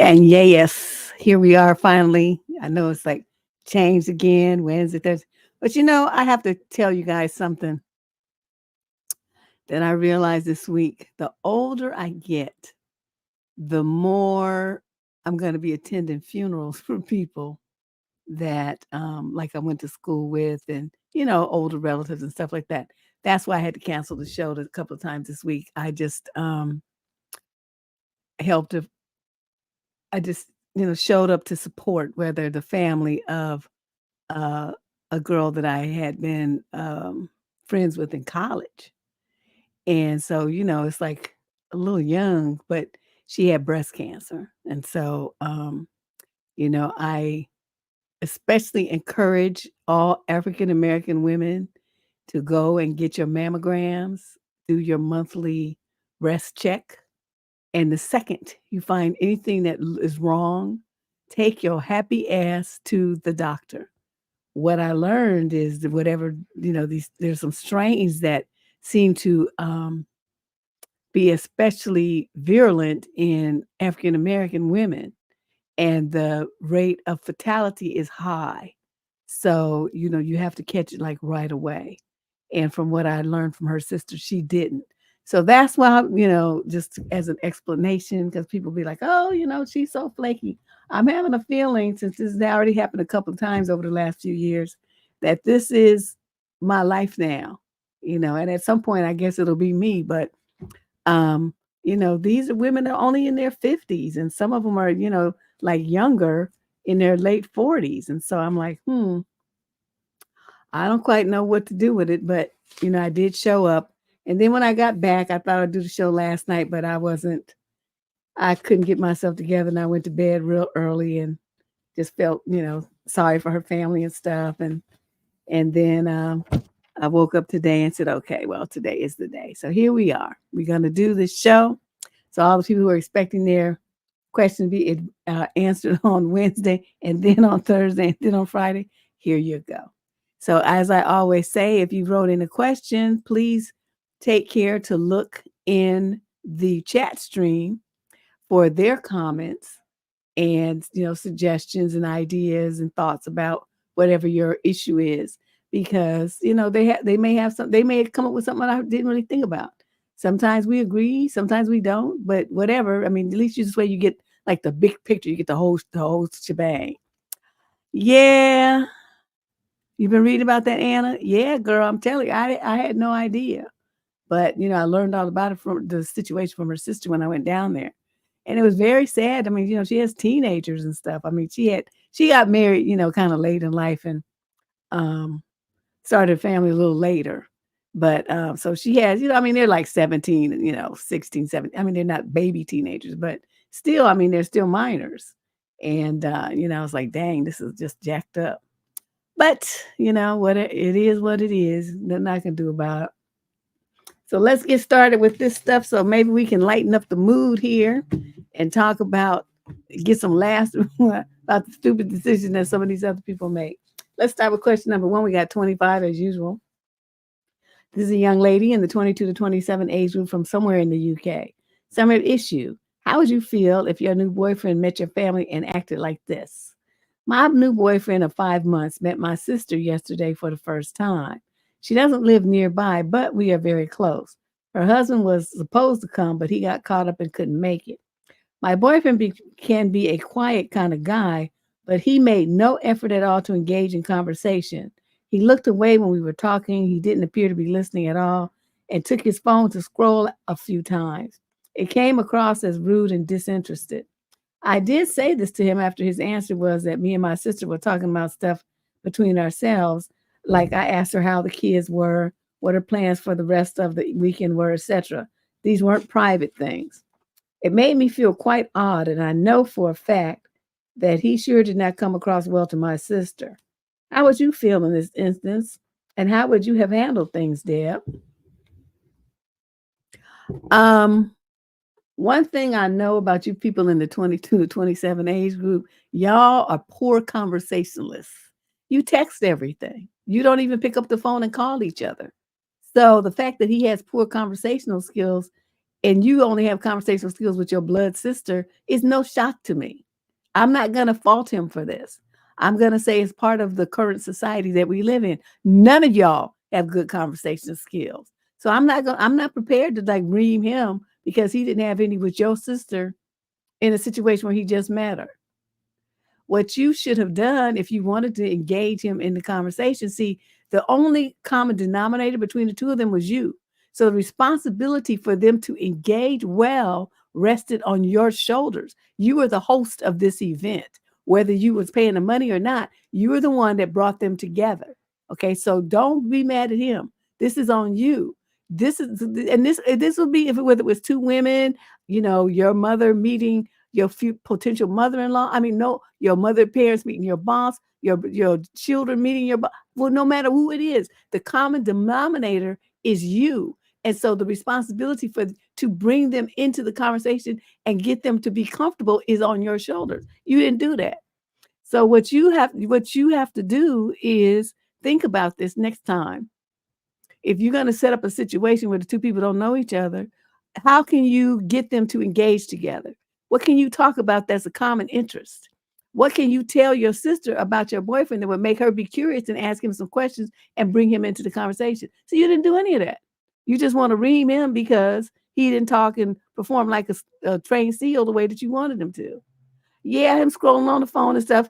And yes, here we are finally. I know it's like changed again, Wednesday, Thursday. But I have to tell you guys something that I realized this week. The older I get, the more I'm going to be attending funerals for people that like I went to school with and, older relatives and stuff like that. That's why I had to cancel the show a couple of times this week. I just helped I just, showed up to support whether the family of a girl that I had been friends with in college. And so, it's like a little young, but she had breast cancer. And so, I especially encourage all African American women to go and get your mammograms, do your monthly breast check. And the second you find anything that is wrong, take your happy ass to the doctor. What I learned is that whatever, there's some strains that seem to be especially virulent in African American women, and the rate of fatality is high. So, you have to catch it like right away. And from what I learned from her sister, she didn't. So that's why, just as an explanation, because people be like, oh, she's so flaky. I'm having a feeling, since this has already happened a couple of times over the last few years, that this is my life now, and at some point, I guess it'll be me. But, these are women that are only in their 50s, and some of them are, like younger in their late 40s. And so I'm like, I don't quite know what to do with it, but I did show up. And then when I got back, I thought I'd do the show last night, but I couldn't get myself together, and I went to bed real early and just felt, sorry for her family and stuff. And then I woke up today and said, okay, well, today is the day. So here we are. We're going to do this show. So all the people who are expecting their questions be answered on Wednesday, and then on Thursday, and then on Friday, here you go. So as I always say, if you wrote in a question, please take care to look in the chat stream for their comments and, suggestions and ideas and thoughts about whatever your issue is, because, they may have come up with something I didn't really think about. Sometimes we agree, sometimes we don't, but whatever. I mean, at least this way you get like the big picture, you get the whole shebang. Yeah. You've been reading about that, Anna? Yeah, girl, I'm telling you, I had no idea. But, I learned all about it from the situation from her sister when I went down there. And it was very sad. I mean, she has teenagers and stuff. I mean, she got married, kind of late in life, and started a family a little later. But so she has, they're like 17, 16, 17. I mean, they're not baby teenagers, but still, they're still minors. And, I was like, dang, this is just jacked up. But, what it is, what it is. Nothing I can do about it. So let's get started with this stuff. So maybe we can lighten up the mood here and talk about, get some laughs about the stupid decision that some of these other people make. Let's start with question number 1. We got 25 as usual. This is a young lady in the 22 to 27 age group from somewhere in the UK. Summary of issue. How would you feel if your new boyfriend met your family and acted like this? My new boyfriend of 5 months met my sister yesterday for the first time. She doesn't live nearby, but we are very close. Her husband was supposed to come, but he got caught up and couldn't make it. My boyfriend can be a quiet kind of guy, but he made no effort at all to engage in conversation. He looked away when we were talking. He didn't appear to be listening at all and took his phone to scroll a few times. It came across as rude and disinterested. I did say this to him after his answer was that me and my sister were talking about stuff between ourselves. Like I asked her how the kids were, what her plans for the rest of the weekend were, etc. These weren't private things. It made me feel quite odd, and I know for a fact that he sure did not come across well to my sister. How would you feel in this instance? And how would you have handled things, Deb? Um, One thing I know about you people in the 22 to 27 age group, y'all are poor conversationalists. You text everything. You don't even pick up the phone and call each other. So the fact that he has poor conversational skills and you only have conversational skills with your blood sister is no shock to me. I'm not going to fault him for this. I'm going to say it's part of the current society that we live in. None of y'all have good conversation skills. So I'm not prepared to like ream him because he didn't have any with your sister in a situation where he just met her. What you should have done if you wanted to engage him in the conversation, see, the only common denominator between the two of them was you. So the responsibility for them to engage well rested on your shoulders. You were the host of this event. Whether you was paying the money or not, you were the one that brought them together. Okay, so don't be mad at him. This is on you. This would be if whether it was two women, your mother meeting your potential mother-in-law. I mean, no, your mother parents meeting your boss, your children meeting your boss. Well, no matter who it is, the common denominator is you. And so the responsibility to bring them into the conversation and get them to be comfortable is on your shoulders. You didn't do that. So what you have to do is think about this next time. If you're going to set up a situation where the two people don't know each other, how can you get them to engage together? What can you talk about that's a common interest? What can you tell your sister about your boyfriend that would make her be curious and ask him some questions and bring him into the conversation? So you didn't do any of that. You just want to ream him because he didn't talk and perform like a trained seal the way that you wanted him to. Yeah, him scrolling on the phone and stuff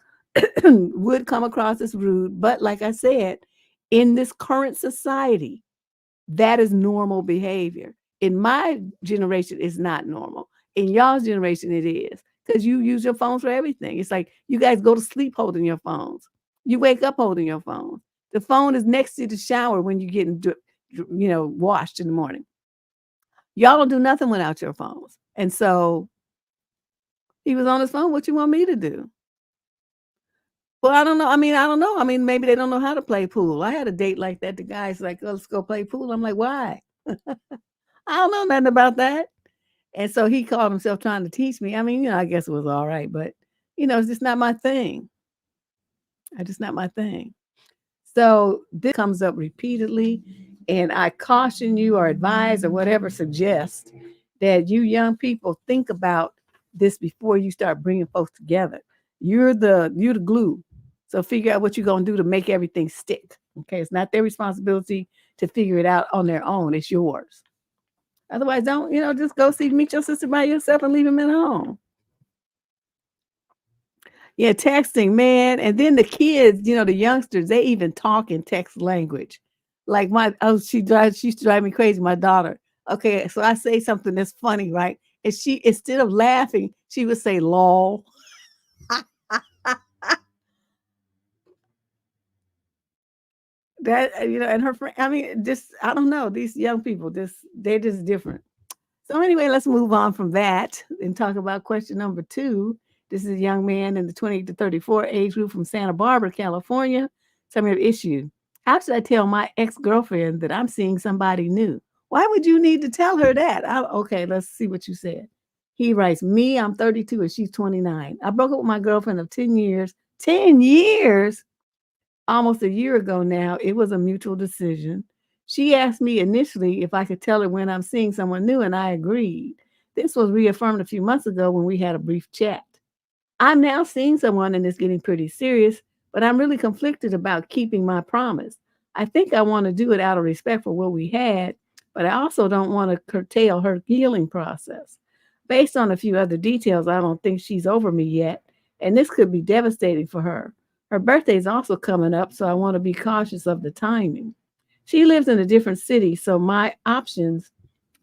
would come across as rude. But like I said, in this current society, that is normal behavior. In my generation, it's not normal. In y'all's generation, it is. Because you use your phones for everything. It's like you guys go to sleep holding your phones. You wake up holding your phone. The phone is next to the shower when you're getting washed in the morning. Y'all don't do nothing without your phones. And so he was on his phone. What you want me to do? Well, I don't know. I don't know. Maybe they don't know how to play pool. I had a date like that. The guy's like, "Oh, let's go play pool." I'm like, "Why?" I don't know nothing about that. And so he called himself trying to teach me. I guess it was all right, but it's just not my thing. It's just not my thing. So this comes up repeatedly, and I caution you or advise or whatever, suggest that you young people think about this before you start bringing folks together. You're the glue. So figure out what you're going to do to make everything stick. Okay. It's not their responsibility to figure it out on their own. It's yours. Otherwise, don't, just go meet your sister by yourself and leave them at home. Yeah, texting, man. And then the kids, the youngsters, they even talk in text language. Like she used to drive me crazy, my daughter. Okay, so I say something that's funny, right? And she, instead of laughing, she would say lol. That, and her friend, I don't know, these young people, they're just different. So anyway, let's move on from that and talk about question number 2. This is a young man in the 28 to 34 age group from Santa Barbara, California. Tell me the issue. How should I tell my ex-girlfriend that I'm seeing somebody new? Why would you need to tell her that? Okay, let's see what you said. He writes, me, I'm 32 and she's 29. I broke up with my girlfriend of 10 years. 10 years? Almost a year ago now. It was a mutual decision. She asked me initially if I could tell her when I'm seeing someone new, and I agreed. This was reaffirmed a few months ago when we had a brief chat. I'm now seeing someone and it's getting pretty serious, but I'm really conflicted about keeping my promise. I think I want to do it out of respect for what we had, but I also don't want to curtail her healing process. Based on a few other details, I don't think she's over me yet, and this could be devastating for her. Her birthday is also coming up, so I want to be cautious of the timing. She lives in a different city, so my options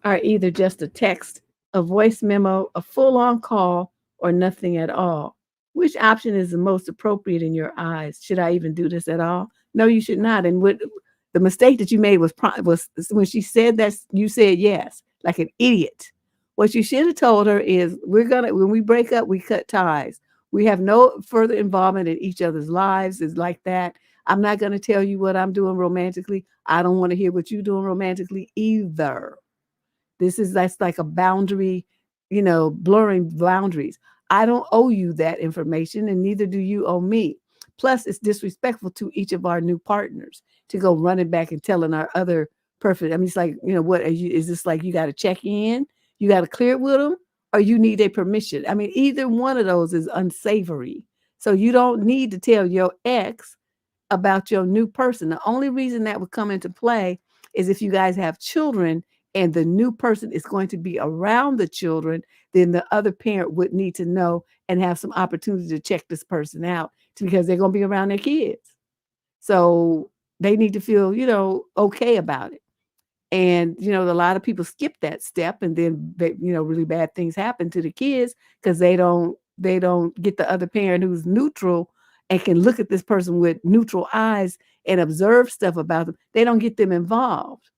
are either just a text, a voice memo, a full on call, or nothing at all. Which option is the most appropriate in your eyes? Should I even do this at all? No, you should not. And what the mistake that you made was when she said that you said yes, like an idiot. What you should have told her is when we break up, we cut ties. We have no further involvement in each other's lives. It's like that. I'm not gonna tell you what I'm doing romantically. I don't want to hear what you're doing romantically either. That's like a boundary, blurring boundaries. I don't owe you that information, and neither do you owe me. Plus, it's disrespectful to each of our new partners to go running back and telling our other perfect. I mean, it's like, what are you? Is this like you got to check in? You got to clear it with them, or you need a permission? I mean, either one of those is unsavory. So you don't need to tell your ex about your new person. The only reason that would come into play is if you guys have children and the new person is going to be around the children, then the other parent would need to know and have some opportunity to check this person out because they're going to be around their kids. So they need to feel, okay about it. And, a lot of people skip that step and then, really bad things happen to the kids because they don't get the other parent who's neutral and can look at this person with neutral eyes and observe stuff about them. They don't get them involved.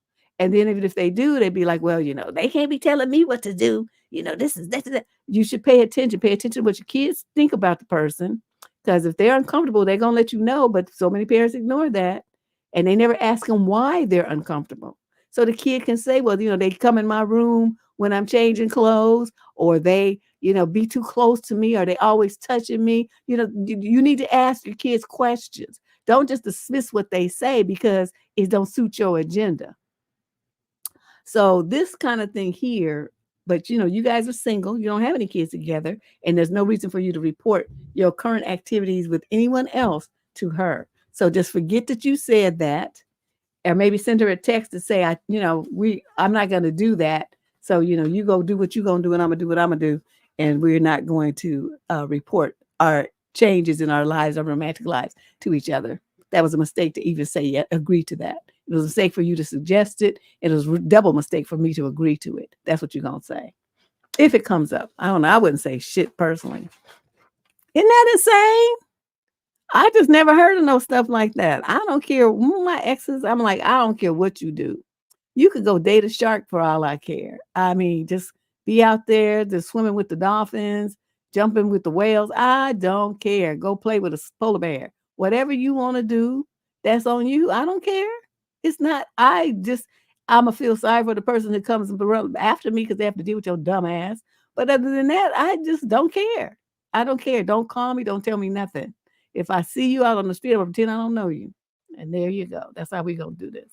And then even if they do, they'd be like, well, they can't be telling me what to do. This is that. You should pay attention. Pay attention to what your kids think about the person. Because if they're uncomfortable, they're going to let you know. But so many parents ignore that. And they never ask them why they're uncomfortable. So the kid can say, well, they come in my room when I'm changing clothes, or they, be too close to me, or they always touching me. You need to ask your kids questions. Don't just dismiss what they say because it don't suit your agenda. So this kind of thing here, but you guys are single, you don't have any kids together, and there's no reason for you to report your current activities with anyone else to her. So just forget that you said that, or maybe send her a text to say, I'm not going to do that. So, you go do what you're going to do and I'm going to do what I'm going to do. And we're not going to report our changes in our lives, our romantic lives to each other. That was a mistake to even say, agree to that. It was a mistake for you to suggest it. It was a double mistake for me to agree to it. That's what you're going to say. If it comes up. I don't know. I wouldn't say shit personally. Isn't that insane? I just never heard of no stuff like that. I don't care. My exes, I'm like, I don't care what you do. You could go date a shark for all I care. I mean, just be out there, just swimming with the dolphins, jumping with the whales. I don't care. Go play with a polar bear. Whatever you want to do, that's on you. I don't care. It's not, I'm going to feel sorry for the person who comes after me because they have to deal with your dumb ass. But other than that, I just don't care. I don't care. Don't call me. Don't tell me nothing. If I see you out on the street, I'm pretend I don't know you. And there you go. That's how we're going to do this.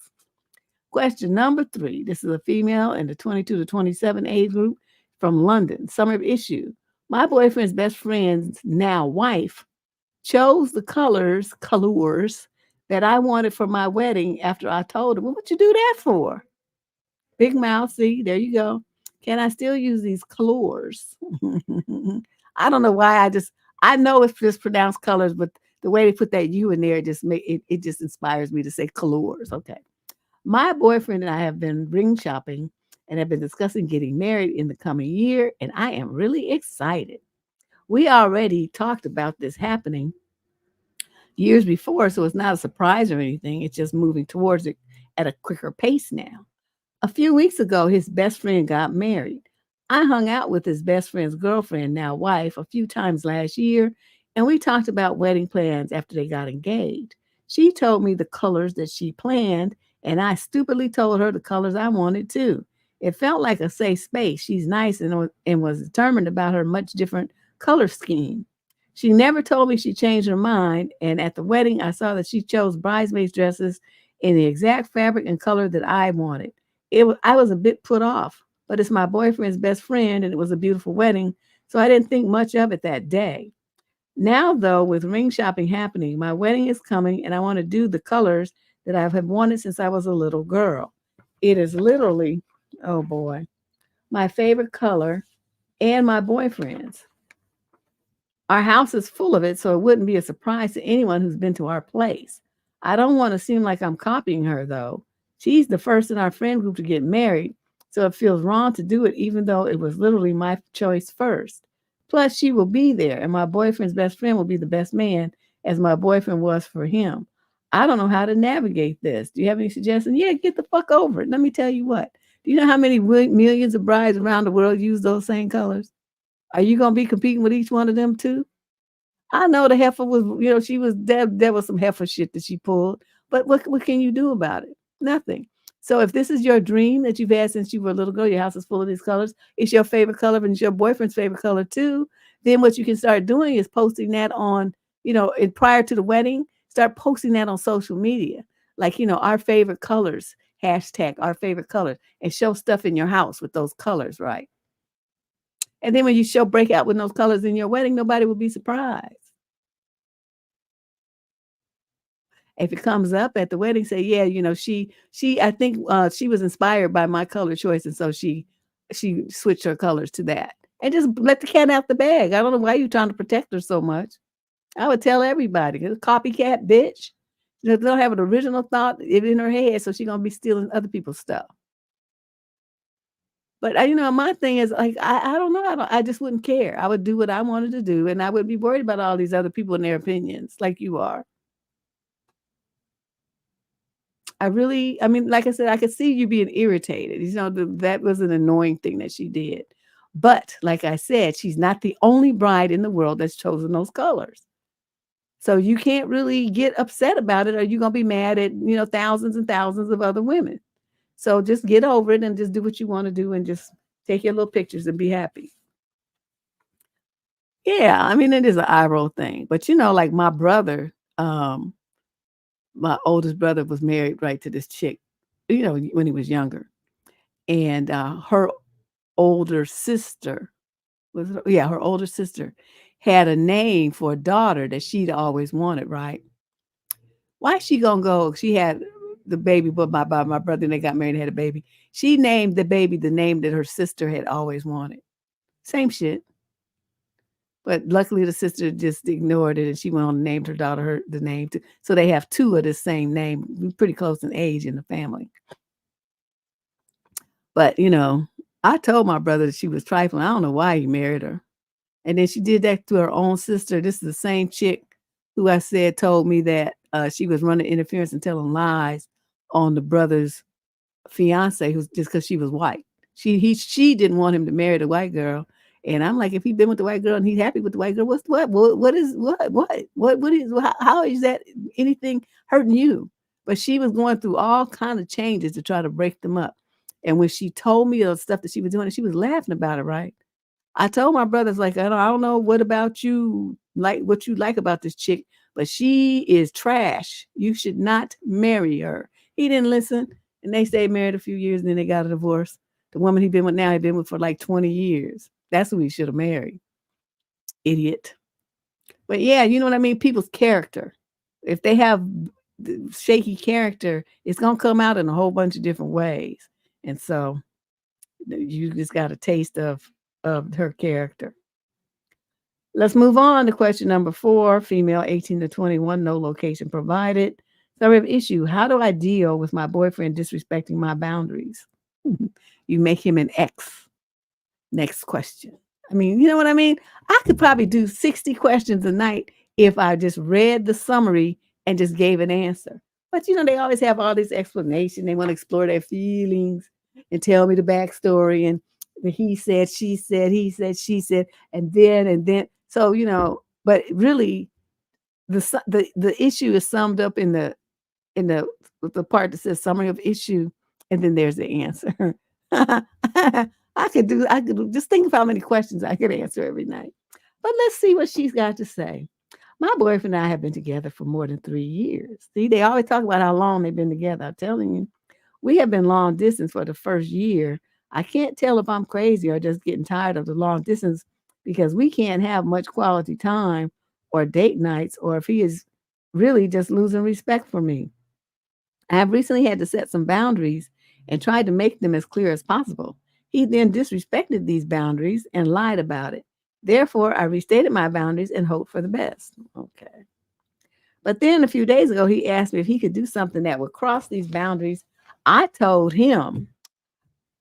Question number 3. This is a female in the 22 to 27 age group from London. Summary issue. My boyfriend's best friend's now wife chose the colors that I wanted for my wedding after I told him. Well, what you do that for? Big mouth. See, there you go. Can I still use these colors? I don't know why I know it's just pronounced colors, but the way they put that U in there it just inspires me to say colors. Okay. My boyfriend and I have been ring shopping and have been discussing getting married in the coming year, and I am really excited. We already talked about this happening years before, so it's not a surprise or anything. It's just moving towards it at a quicker pace now. A few weeks ago, his best friend got married. I hung out with his best friend's girlfriend, now wife, a few times last year, and we talked about wedding plans after they got engaged. She told me the colors that she planned, and I stupidly told her the colors I wanted too. It felt like a safe space. She's nice and was determined about her much different color scheme. She never told me she changed her mind, and at the wedding, I saw that she chose bridesmaids' dresses in the exact fabric and color that I wanted. I was a bit put off. but it's my boyfriend's best friend and it was a beautiful wedding. So I didn't think much of it that day. Now, though, with ring shopping happening, my wedding is coming and I want to do the colors that I have wanted since I was a little girl. It is literally, oh boy, my favorite color and my boyfriend's. Our house is full of it, so it wouldn't be a surprise to anyone who's been to our place. I don't want to seem like I'm copying her, though. She's the first in our friend group to get married, so it feels wrong to do it, even though it was literally my choice first. Plus, she will be there, and my boyfriend's best friend will be the best man, as my boyfriend was for him. I don't know how to navigate this. Do you have any suggestions? Yeah, get the fuck over it. Let me tell you what. Do you know how many millions of brides around the world use those same colors? Are you gonna be competing with each one of them too? I know the heifer was, she was there was some heifer shit that she pulled, but what can you do about it? Nothing. So if this is your dream that you've had since you were a little girl, your house is full of these colors, it's your favorite color and it's your boyfriend's favorite color too, then what you can start doing is posting that on, prior to the wedding, start posting that on social media. Like, our favorite colors, hashtag our favorite colors, and show stuff in your house with those colors, right? And then when you break out with those colors in your wedding, nobody will be surprised. If it comes up at the wedding, say, yeah, I think she was inspired by my color choice, and so she switched her colors to that. And just let the cat out the bag. I don't know why you're trying to protect her so much. I would tell everybody, "It's a copycat bitch. They don't have an original thought in her head, so she's gonna be stealing other people's stuff." But my thing is like I don't know. I just wouldn't care. I would do what I wanted to do, and I wouldn't be worried about all these other people and their opinions, like you are. I mean, like I said, I could see you being irritated. That was an annoying thing that she did. But like I said, she's not the only bride in the world that's chosen those colors. So you can't really get upset about it, or you're gonna be mad at, thousands and thousands of other women. So just get over it and just do what you want to do and just take your little pictures and be happy. Yeah, I mean, it is an eye roll thing. But like my oldest brother was married right to this chick, when he was younger. And her older sister her older sister had a name for a daughter that she'd always wanted, right? Why she gonna go? She had the baby, but my brother and they got married and had a baby. She named the baby the name that her sister had always wanted. Same shit. But luckily the sister just ignored it and she went on and named her daughter the name too. So they have two of the same name, pretty close in age in the family. But I told my brother that she was trifling. I don't know why he married her. And then she did that to her own sister. This is the same chick who I said told me that she was running interference and telling lies on the brother's fiance, who's just because she was white. She didn't want him to marry the white girl. And I'm like, if he's been with the white girl and he's happy with the white girl, how is that anything hurting you? But she was going through all kind of changes to try to break them up. And when she told me the stuff that she was doing, she was laughing about it, right? I told my brothers, like, I don't know what about you, like what you like about this chick, but she is trash. You should not marry her. He didn't listen. And they stayed married a few years and then they got a divorce. The woman he'd been with now, he'd been with for like 20 years. That's who he should have married. Idiot. But yeah, you know what I mean? People's character. If they have shaky character, it's going to come out in a whole bunch of different ways. And so you just got a taste of her character. Let's move on to question number 4, female 18 to 21, no location provided. So we have issue. How do I deal with my boyfriend disrespecting my boundaries? You make him an X. Next question. I mean, you know what I mean? I could probably do 60 questions a night if I just read the summary and just gave an answer. But they always have all this explanation. They want to explore their feelings and tell me the backstory and the he said, she said, he said, she said, and then. So, but really the issue is summed up in the part that says summary of issue, and then there's the answer. I could just think of how many questions I could answer every night. But let's see what she's got to say. My boyfriend and I have been together for more than 3 years. See, they always talk about how long they've been together. I'm telling you, we have been long distance for the first year. I can't tell if I'm crazy or just getting tired of the long distance because we can't have much quality time or date nights, or if he is really just losing respect for me. I have recently had to set some boundaries and tried to make them as clear as possible. He then disrespected these boundaries and lied about it. Therefore, I restated my boundaries and hoped for the best. Okay. But then a few days ago, he asked me if he could do something that would cross these boundaries. I told him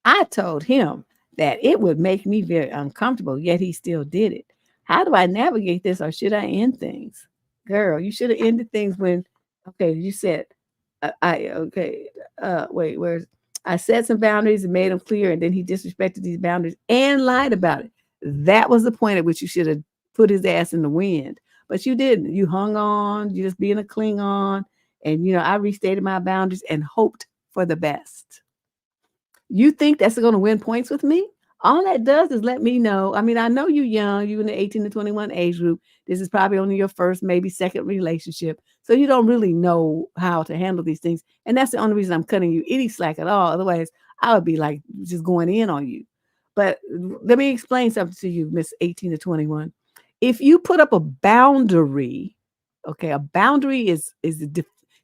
I told him that it would make me very uncomfortable, yet he still did it. How do I navigate this, or should I end things? Girl, you should have ended things when, okay, you said, okay, wait, where's, I set some boundaries and made them clear, and then he disrespected these boundaries and lied about it. That was the point at which you should have put his ass in the wind. But you didn't. You hung on, you just being a Klingon. And, I restated my boundaries and hoped for the best. You think that's going to win points with me? All that does is let me know. I mean, I know you're young, you in the 18 to 21 age group. This is probably only your first, maybe second relationship. So you don't really know how to handle these things. And that's the only reason I'm cutting you any slack at all. Otherwise, I would be like just going in on you. But let me explain something to you, Miss 18 to 21. If you put up a boundary, okay, a boundary is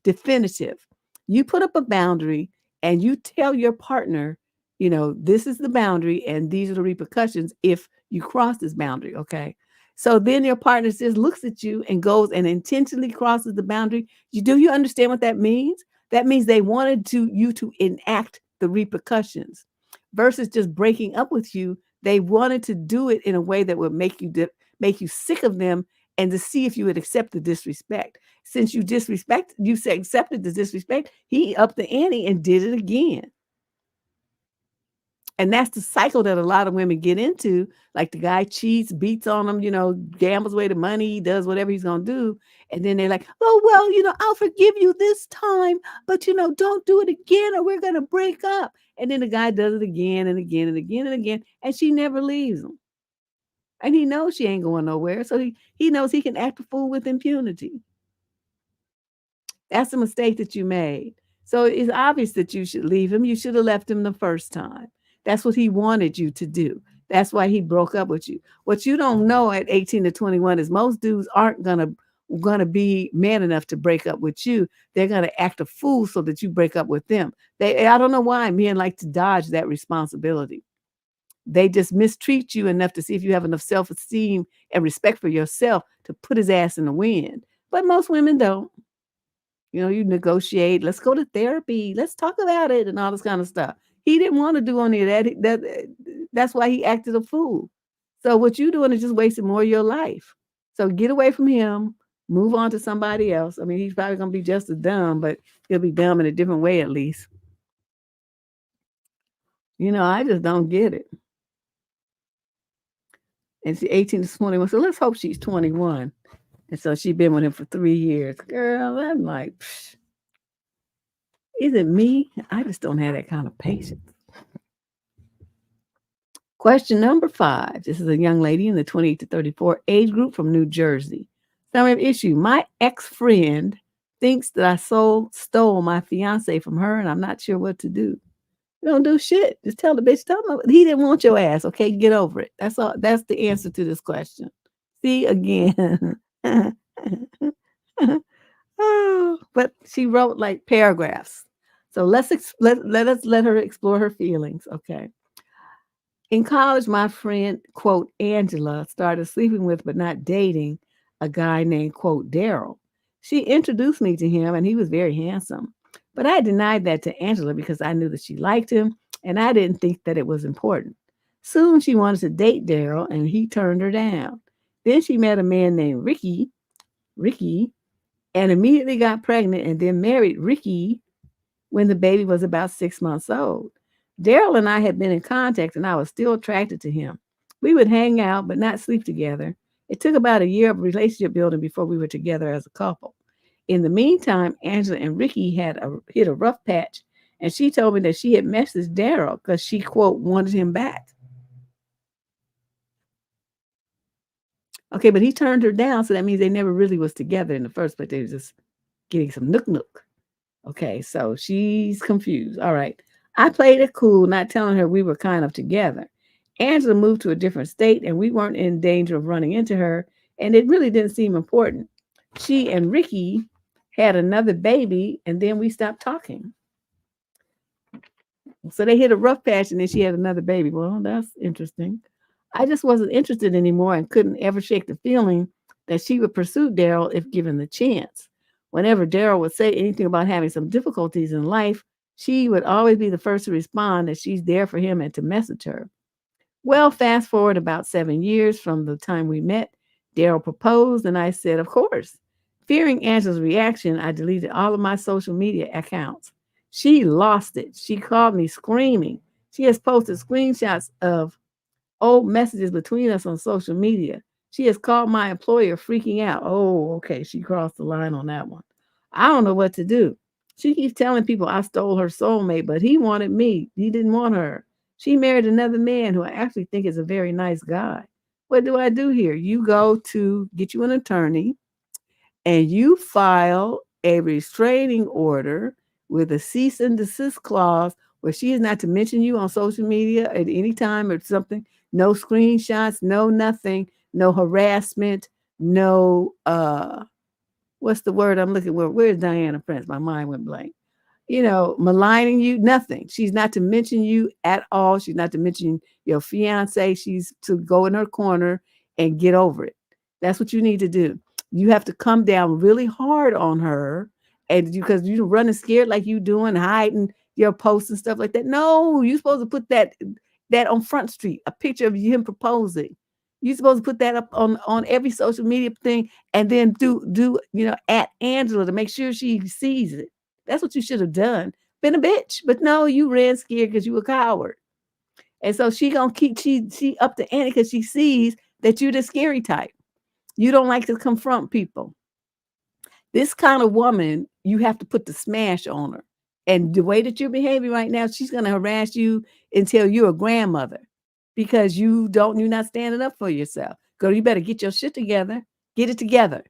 definitive. You put up a boundary and you tell your partner, this is the boundary and these are the repercussions if you cross this boundary, okay? So then your partner just looks at you and goes and intentionally crosses the boundary. Do you understand what that means? That means they wanted you to enact the repercussions versus just breaking up with you. They wanted to do it in a way that would make you sick of them and to see if you would accept the disrespect. Since you accepted the disrespect, he upped the ante and did it again. And that's the cycle that a lot of women get into. Like the guy cheats, beats on them, gambles away the money, does whatever he's going to do. And then they're like, oh, well, I'll forgive you this time, but, don't do it again or we're going to break up. And then the guy does it again and again and again and again. And she never leaves him. And he knows she ain't going nowhere. So he knows he can act a fool with impunity. That's a mistake that you made. So it's obvious that you should leave him. You should have left him the first time. That's what he wanted you to do. That's why he broke up with you. What you don't know at 18 to 21 is most dudes aren't gonna be man enough to break up with you. They're gonna act a fool so that you break up with them. I don't know why men like to dodge that responsibility. They just mistreat you enough to see if you have enough self-esteem and respect for yourself to put his ass in the wind. But most women don't. You negotiate, let's go to therapy, let's talk about it and all this kind of stuff. He didn't want to do any of that. That's why he acted a fool. So what you're doing is just wasting more of your life. So get away from him, move on to somebody else. I mean, he's probably going to be just as dumb, but he'll be dumb in a different way at least. I just don't get it. And she's 18 to 21. So let's hope she's 21. And so she's been with him for 3 years. Girl, I'm like, psh, is it me? I just don't have that kind of patience. Question number 5. This is a young lady in the 28 to 34 age group from New Jersey. Summary of issue. My ex-friend thinks that I stole my fiance from her, and I'm not sure what to do. You don't do shit. Just tell the bitch, he didn't want your ass. Okay, get over it. That's all. That's the answer to this question. See, again. Oh, but she wrote like paragraphs. So let her explore her feelings. Okay. In college, my friend, quote, Angela, started sleeping with but not dating a guy named, quote, Daryl. She introduced me to him and he was very handsome. But I denied that to Angela because I knew that she liked him and I didn't think that it was important. Soon she wanted to date Daryl and he turned her down. Then she met a man named Ricky, and immediately got pregnant and then married Ricky when the baby was about 6 months old. Daryl and I had been in contact and I was still attracted to him. We would hang out but not sleep together. It took about a year of relationship building before we were together as a couple. In the meantime, Angela and Ricky had hit a rough patch, and she told me that she had messaged Daryl because she, quote, wanted him back. Okay, but he turned her down, so that means they never really was together in the first place. They were just getting some nook. Okay, so she's confused. All right. I played it cool, not telling her we were kind of together. Angela moved to a different state and we weren't in danger of running into her, and it really didn't seem important. She and Ricky had another baby, and then we stopped talking. So they hit a rough patch, and then she had another baby. Well, that's interesting. I just wasn't interested anymore and couldn't ever shake the feeling that she would pursue Daryl if given the chance. Whenever Daryl would say anything about having some difficulties in life, she would always be the first to respond that she's there for him and to message her. Well, fast forward about 7 years from the time we met, Daryl proposed, and I said, of course. Fearing Angela's reaction, I deleted all of my social media accounts. She lost it. She called me screaming. She has posted screenshots of old messages between us on social media. She has called my employer freaking out. Oh, okay. She crossed the line on that one. I don't know what to do. She keeps telling people I stole her soulmate, but he wanted me. He didn't want her. She married another man who I actually think is a very nice guy. What do I do here? You go to get you an attorney and you file a restraining order with a cease and desist clause where she is not to mention you on social media at any time or something. No screenshots, no nothing, no harassment, no what's the word I'm looking for? Where's Diana Prince? My mind went blank. Maligning you, nothing. She's not to mention you at all. She's not to mention your fiance. She's to go in her corner and get over it. That's what you need to do. You have to come down really hard on her, and because you're running scared like you doing, hiding your posts and stuff like that. No, you're supposed to put that on Front Street, a picture of him proposing. You're supposed to put that up on every social media thing, and then do at Angela to make sure she sees it. That's what you should have done. Been a bitch. But no, you ran scared because you a coward. And so she gonna keep she up to ante because she sees that you're the scary type. You don't like to confront people. This kind of woman, you have to put the smash on her. And the way that you're behaving right now, she's gonna harass you until you're a grandmother because you're not standing up for yourself. Girl, you better get your shit together. Get it together.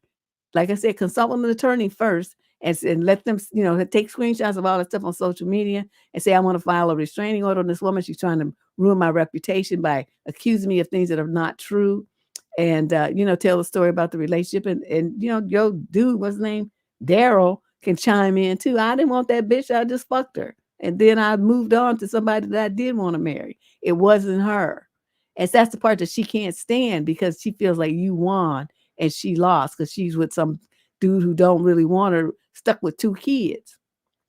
Like I said, consult with an attorney first and let them, take screenshots of all the stuff on social media and say, I want to file a restraining order on this woman. She's trying to ruin my reputation by accusing me of things that are not true. And, tell the story about the relationship. And your dude, what's his name? Daryl can chime in too. I didn't want that bitch. I just fucked her. And then I moved on to somebody that I did want to marry. It wasn't her. And that's the part that she can't stand because she feels like you won and she lost because she's with some dude who don't really want her, stuck with 2 kids.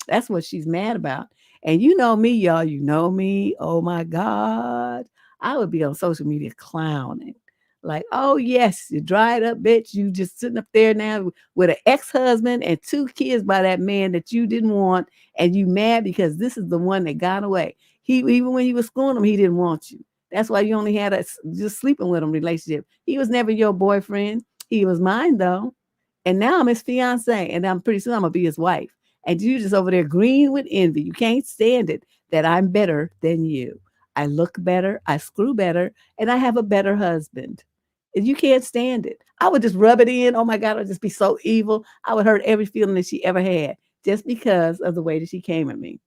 That's what she's mad about. And you know me, y'all. You know me. Oh my God. I would be on social media clowning. Like, oh yes, you dried up bitch. You just sitting up there now with an ex-husband and 2 kids by that man that you didn't want, and you mad because this is the one that got away. He even when you was schooling him, he didn't want you. That's why you only had a just sleeping with him relationship. He was never your boyfriend. He was mine though. And now I'm his fiance, and I'm pretty soon I'm gonna be his wife. And you just over there green with envy. You can't stand it that I'm better than you. I look better, I screw better, and I have a better husband. And you can't stand it. I would just rub it in. Oh my God, I would just be so evil. I would hurt every feeling that she ever had just because of the way that she came at me.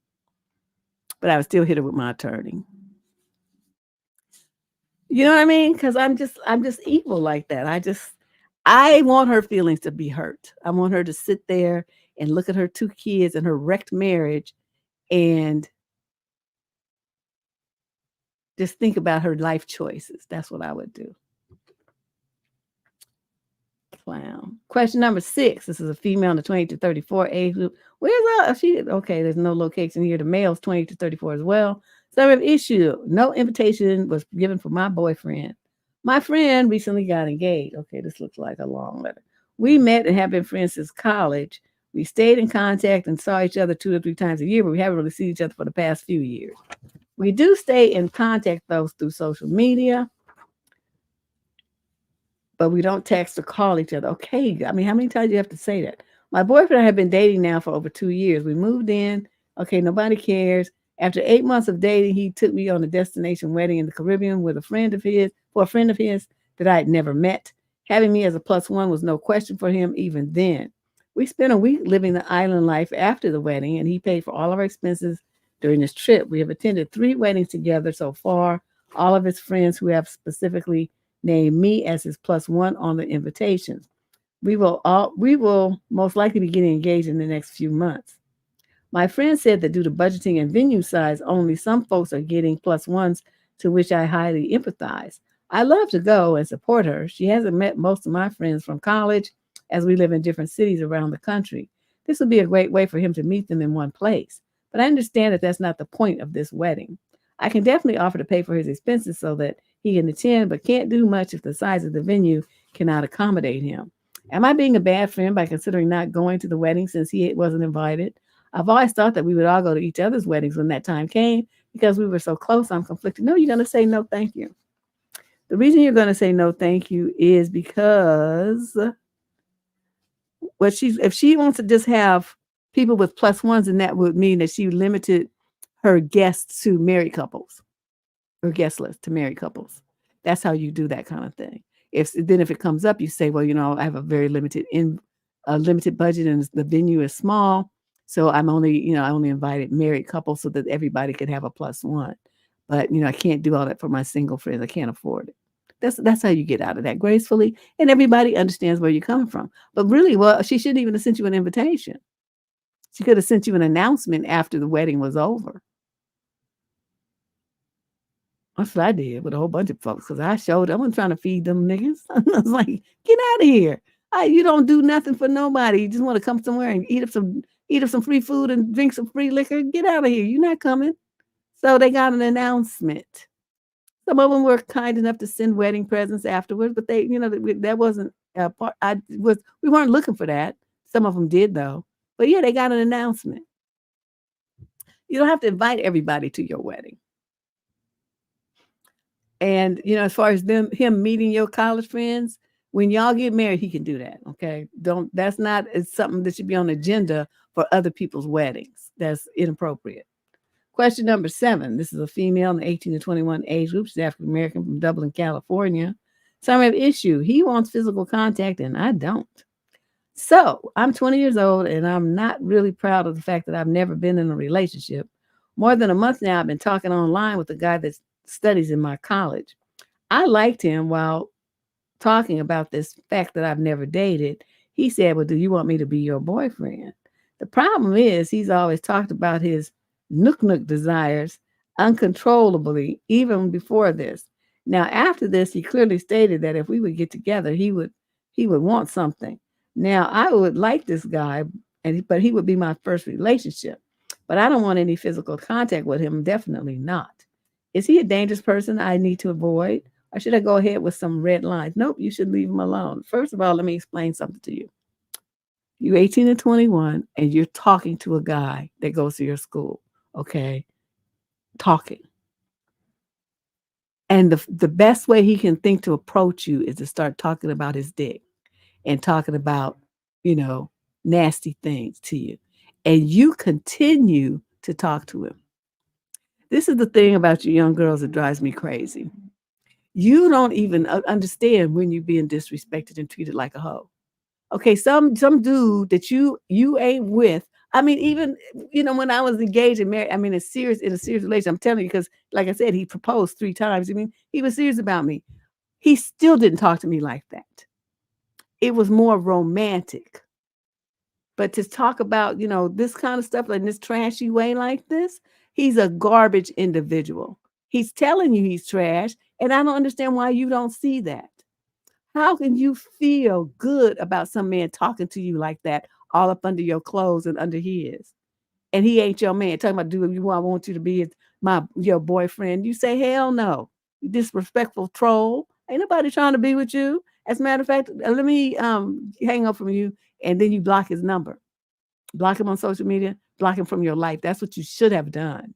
But I would still hit her with my attorney. You know what I mean? Because I'm just evil like that. I want her feelings to be hurt. I want her to sit there and look at her 2 kids and her wrecked marriage and just think about her life choices. That's what I would do. Clown. Question number 6. This is a female in the 20 to 34 age group. Where's she? Okay, there's no location here. The male's 20 to 34 as well. Summary of issue. No invitation was given for my boyfriend. My friend recently got engaged. Okay, this looks like a long letter. We met and have been friends since college. We stayed in contact and saw each other 2 to 3 times a year, but we haven't really seen each other for the past few years. We do stay in contact, though, through social media, but we don't text or call each other. Okay, I mean, how many times do you have to say that? My boyfriend and I have been dating now for over 2 years. We moved in. Okay, nobody cares. After 8 months of dating, he took me on a destination wedding in the Caribbean with a friend of his that I had never met. Having me as a plus one was no question for him even then. We spent a week living the island life after the wedding, and he paid for all of our expenses During this trip, we have attended 3 weddings together so far. All of his friends who have specifically named me as his plus one on the invitations. We will most likely be getting engaged in the next few months. My friend said that due to budgeting and venue size, only some folks are getting plus ones, to which I highly empathize. I love to go and support her. She hasn't met most of my friends from college, as we live in different cities around the country. This would be a great way for him to meet them in one place. But I understand that that's not the point of this wedding. I can definitely offer to pay for his expenses so that he can attend, but can't do much if the size of the venue cannot accommodate him. Am I being a bad friend by considering not going to the wedding since he wasn't invited? I've always thought that we would all go to each other's weddings when that time came because we were so close. I'm conflicted. No, you're going to say no, thank you. The reason you're going to say no, thank you is because if she wants to just have people with plus ones, and that would mean that she limited her guests to married couples or guest list to married couples. That's how you do that kind of thing. If it comes up, you say, well, I have a very limited budget and the venue is small. So I only invited married couples so that everybody could have a plus one. But, I can't do all that for my single friends. I can't afford it. That's how you get out of that gracefully. And everybody understands where you're coming from. But really, well, she shouldn't even have sent you an invitation. She could have sent you an announcement after the wedding was over. That's what I did with a whole bunch of folks because I wasn't trying to feed them niggas. I was like, get out of here. You don't do nothing for nobody. You just want to come somewhere and eat up some free food and drink some free liquor. Get out of here. You're not coming. So they got an announcement. Some of them were kind enough to send wedding presents afterwards, but that wasn't a part. We weren't looking for that. Some of them did though. But yeah, they got an announcement. You don't have to invite everybody to your wedding. And as far as him meeting your college friends, when y'all get married, he can do that. Okay. It's something that should be on the agenda for other people's weddings. That's inappropriate. Question number 7. This is a female in the 18 to 21 age group. She's African American from Dublin, California. Summary of issue. He wants physical contact and I don't. So I'm 20 years old and I'm not really proud of the fact that I've never been in a relationship. More than a month now, I've been talking online with a guy that studies in my college. I liked him while talking about this fact that I've never dated. He said, well, do you want me to be your boyfriend? The problem is he's always talked about his nook desires uncontrollably, even before this. Now, after this, he clearly stated that if we would get together, he would want something. Now, I would like this guy, but he would be my first relationship. But I don't want any physical contact with him. Definitely not. Is he a dangerous person I need to avoid? Or should I go ahead with some red lines? Nope, you should leave him alone. First of all, let me explain something to you. You're 18 and 21, and you're talking to a guy that goes to your school, okay? Talking. And the best way he can think to approach you is to start talking about his dick and talking about, nasty things to you. And you continue to talk to him. This is the thing about you young girls that drives me crazy. You don't even understand when you're being disrespected and treated like a hoe. Okay, some dude that you ain't with. I mean, even when I was engaged and married, in a serious relationship, I'm telling you, because like I said, he proposed 3 times. He was serious about me. He still didn't talk to me like that. It was more romantic. But to talk about, this kind of stuff in this trashy way like this, he's a garbage individual. He's telling you he's trash, and I don't understand why you don't see that. How can you feel good about some man talking to you like that, all up under your clothes and under his? And he ain't your man. Talking about, do you want you to be your boyfriend? You say, hell no. You disrespectful troll. Ain't nobody trying to be with you. As a matter of fact, let me hang up from you, and then you block his number. Block him on social media. Block him from your life. That's what you should have done.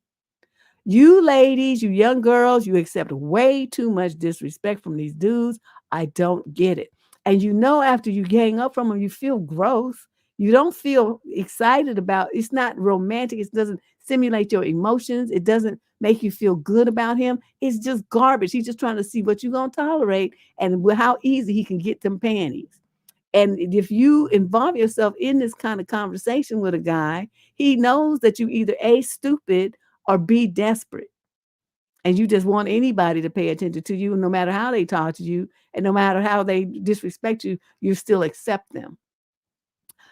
You ladies, you young girls, you accept way too much disrespect from these dudes. I don't get it. And after you hang up from them, you feel gross. You don't feel excited about it's not romantic. It doesn't stimulate your emotions. It doesn't make you feel good about him. It's just garbage. He's just trying to see what you're going to tolerate and how easy he can get them panties. And if you involve yourself in this kind of conversation with a guy, he knows that you either A, stupid, or be desperate. And you just want anybody to pay attention to you, no matter how they talk to you, and no matter how they disrespect you, you still accept them.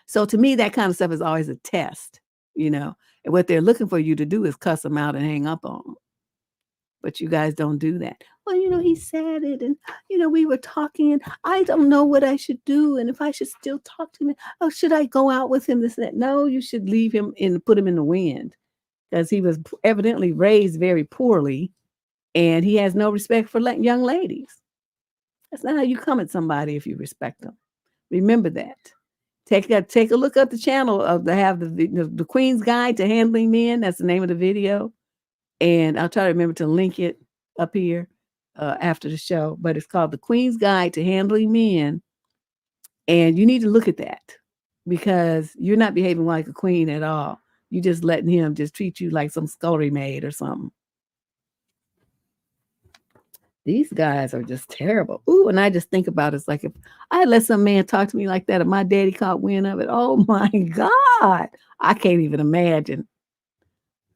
So to me, that kind of stuff is always a test, you know. And what they're looking for you to do is cuss them out and hang up on them. But you guys don't do that. Well, he said it, and we were talking, and I don't know what I should do, and if I should still talk to him. Oh, should I go out with him? This and that. No, you should leave him and put him in the wind, because he was evidently raised very poorly, and he has no respect for young ladies. That's not how you come at somebody if you respect them. Remember that. Take a look at the channel of the Queen's Guide to Handling Men. That's the name of the video. And I'll try to remember to link it up here after the show. But it's called The Queen's Guide to Handling Men. And you need to look at that, because you're not behaving like a queen at all. You're just letting him just treat you like some scullery maid or something. These guys are just terrible. Ooh, and I just think about it, it's like if I let some man talk to me like that and my daddy caught wind of it, oh my God, I can't even imagine.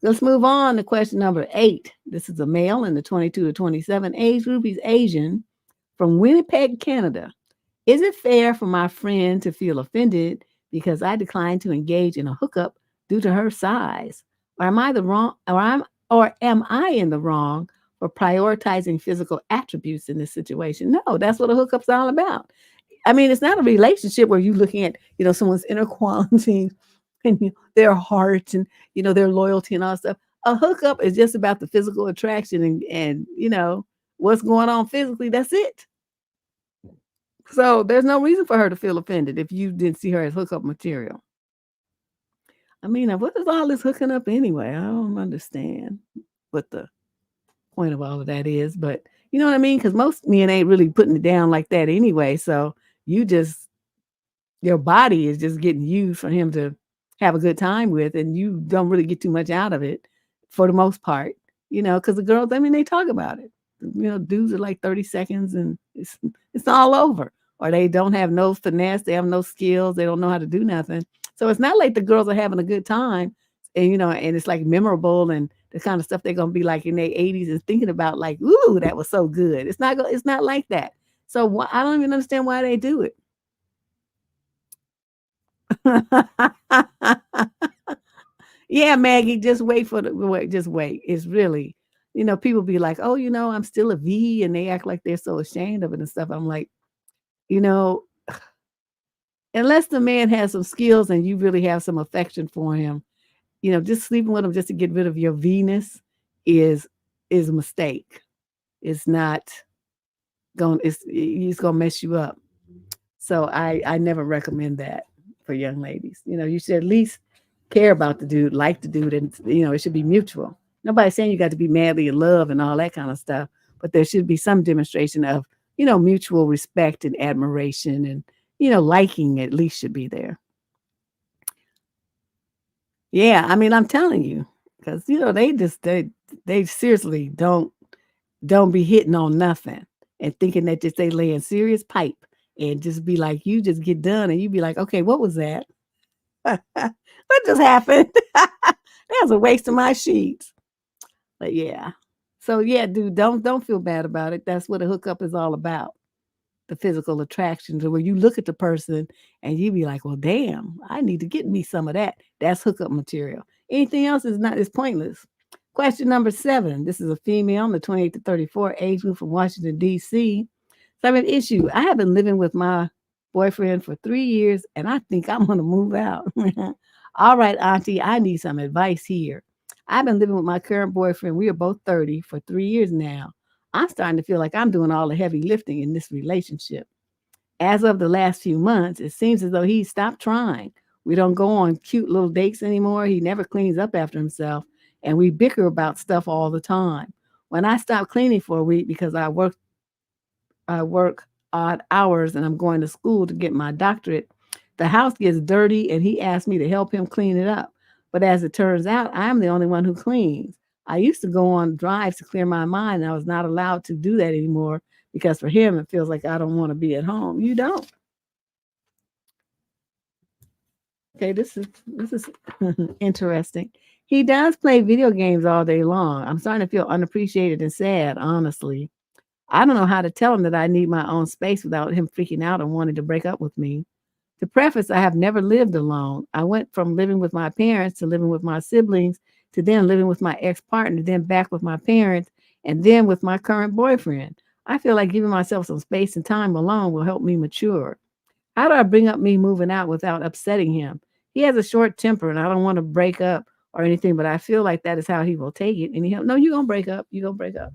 Let's move on to question number 8. This is a male in the 22 to 27 age group. He's Asian, from Winnipeg, Canada. Is it fair for my friend to feel offended because I declined to engage in a hookup due to her size? Or am I in the wrong for prioritizing physical attributes in this situation? No, that's what a hookup's all about. I mean, it's not a relationship where you're looking at, someone's inner qualities and their heart and, their loyalty and all that stuff. A hookup is just about the physical attraction and what's going on physically. That's it. So there's no reason for her to feel offended if you didn't see her as hookup material. I mean, what is all this hooking up anyway? I don't understand what the point of all of that is, but you know what I mean? Because most men ain't really putting it down like that anyway. So your body is just getting used for him to have a good time with, and you don't really get too much out of it for the most part, because the girls, they talk about it. Dudes are like 30 seconds and it's all over. Or they don't have no finesse, they have no skills, they don't know how to do nothing. So it's not like the girls are having a good time and and it's like memorable and the kind of stuff they're gonna be like in their 80s and thinking about like, ooh, that was so good. It's not like that. So I don't even understand why they do it. Yeah, Maggie, just wait. Just wait. It's really, people be like, oh, I'm still a V, and they act like they're so ashamed of it and stuff. I'm like, unless the man has some skills and you really have some affection for him, just sleeping with him just to get rid of your Venus is a mistake. It's not it's gonna mess you up. So I never recommend that for young ladies. You should at least care about the dude, like the dude, and it should be mutual. Nobody's saying you got to be madly in love and all that kind of stuff, but there should be some demonstration of mutual respect and admiration, and liking at least should be there. Yeah, I mean, I'm telling you, because they seriously don't be hitting on nothing and thinking that just they laying serious pipe and just be like, you just get done and you be like, okay, what was that? What just happened? That was a waste of my sheets. But yeah. So yeah, dude, don't feel bad about it. That's what a hookup is all about. The physical attraction, to where you look at the person and you be like, well, damn, I need to get me some of that. That's hookup material. Anything else is pointless. Question number 7. This is a female in the 28 to 34 age group from Washington, D.C. So I have an issue. I have been living with my boyfriend for 3 years, and I think I'm going to move out. All right, Auntie, I need some advice here. I've been living with my current boyfriend. We are both 30 for 3 years now. I'm starting to feel like I'm doing all the heavy lifting in this relationship. As of the last few months, it seems as though he stopped trying. We don't go on cute little dates anymore. He never cleans up after himself, and we bicker about stuff all the time. When I stopped cleaning for a week because I work odd hours and I'm going to school to get my doctorate, the house gets dirty and he asked me to help him clean it up. But as it turns out, I'm the only one who cleans. I used to go on drives to clear my mind, and I was not allowed to do that anymore because for him, it feels like I don't want to be at home. You don't. Okay, this is interesting. He does play video games all day long. I'm starting to feel unappreciated and sad, honestly. I don't know how to tell him that I need my own space without him freaking out and wanting to break up with me. To preface, I have never lived alone. I went from living with my parents to living with my siblings to then living with my ex-partner, then back with my parents, and then with my current boyfriend. I feel like giving myself some space and time alone will help me mature. How do I bring up me moving out without upsetting him? He has a short temper and I don't want to break up or anything, but I feel like that is how he will take it. And no, you're gonna break up. You're gonna break up.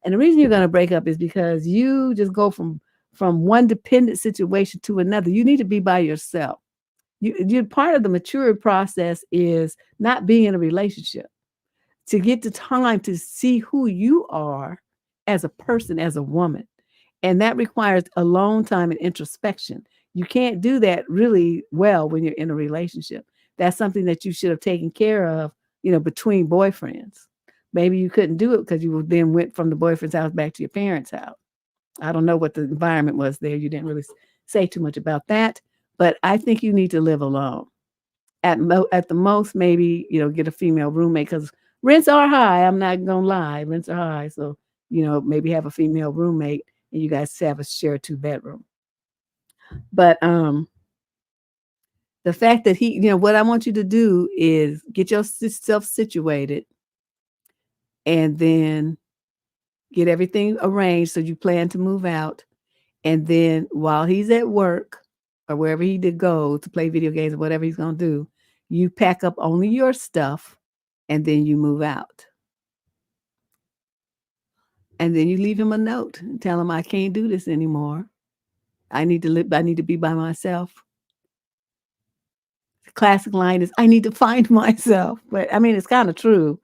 And the reason you're gonna break up is because you just go from one dependent situation to another. You need to be by yourself. You part of the maturity process is not being in a relationship to get the time to see who you are as a person, as a woman. And that requires alone time and introspection. You can't do that really well when you're in a relationship. That's something that you should have taken care of, between boyfriends. Maybe you couldn't do it because you then went from the boyfriend's house back to your parents' house. I don't know what the environment was there. You didn't really say too much about that, but I think you need to live alone. At the most, maybe get a female roommate because rents are high. I'm not gonna lie, rents are high. So maybe have a female roommate and you guys have a share 2-bedroom. But the fact that what I want you to do is get yourself situated and then get everything arranged so you plan to move out. And then while he's at work or wherever he did go to play video games or whatever he's going to do, you pack up only your stuff and then you move out. And then you leave him a note and tell him, I can't do this anymore. I need to live. I need to be by myself. The classic line is, I need to find myself. But I mean, it's kind of true.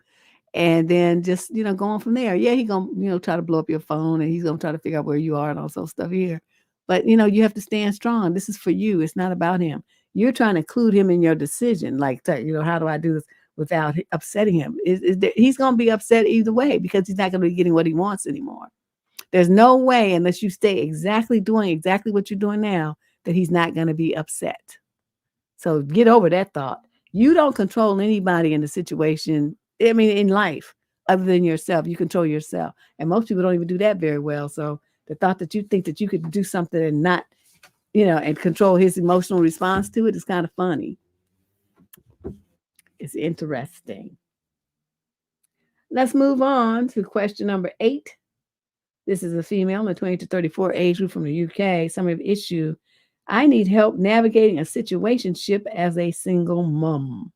And then just, go on from there. Yeah, he's going to, try to blow up your phone and he's going to try to figure out where you are and all sorts of stuff here. But, you have to stand strong. This is for you. It's not about him. You're trying to include him in your decision. Like, how do I do this without upsetting him? He's going to be upset either way because he's not going to be getting what he wants anymore. There's no way, unless you stay doing exactly what you're doing now, that he's not going to be upset. So get over that thought. You don't control anybody in the situation. I mean, in life, other than yourself, you control yourself. And most people don't even do that very well. So the thought that you think that you could do something and not, and control his emotional response to it is kind of funny. It's interesting. Let's move on to question number 8. This is a female in the 20 to 34 age group from the UK. Summary of issue. I need help navigating a situationship as a single mom.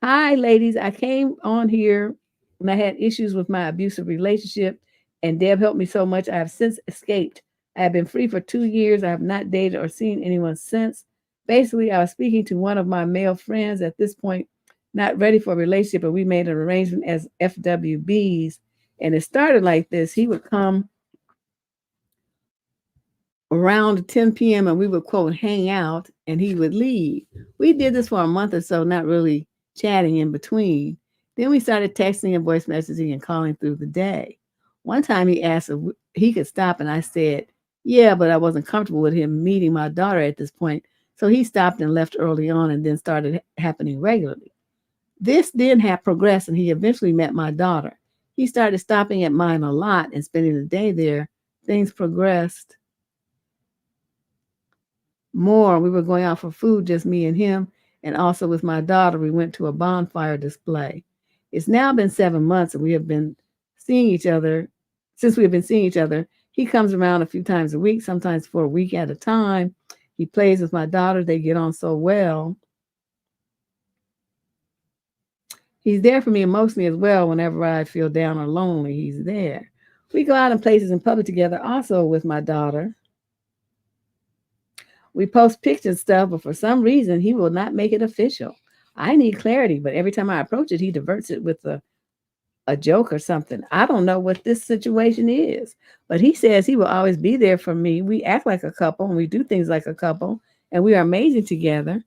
Hi, ladies. I came on here when I had issues with my abusive relationship, and Deb helped me so much. I have since escaped. I have been free for 2 years. I have not dated or seen anyone since. Basically, I was speaking to one of my male friends at this point, not ready for a relationship, but we made an arrangement as FWBs. And it started like this. He would come around 10 p.m. and we would, quote, hang out, and he would leave. We did this for a month or so, not really chatting in between. Then we started texting and voice messaging and calling through the day. One time he asked if he could stop, and I said, yeah, but I wasn't comfortable with him meeting my daughter at this point. So he stopped and left early on and then started happening regularly. This then had progressed, and he eventually met my daughter. He started stopping at mine a lot and spending the day there. Things progressed more. We were going out for food, just me and him, and also with my daughter. We went to a bonfire display. It's now been 7 months, and we have been seeing each other. Since we have been seeing each other, he comes around a few times a week, sometimes for a week at a time. He plays with my daughter. They get on so well. He's there for me emotionally as well. Whenever I feel down or lonely, he's there. We go out in places in public together, also with my daughter. We post pictures and stuff, but for some reason, he will not make it official. I need clarity, but every time I approach it, he diverts it with a joke or something. I don't know what this situation is, but he says he will always be there for me. We act like a couple and we do things like a couple, and we are amazing together.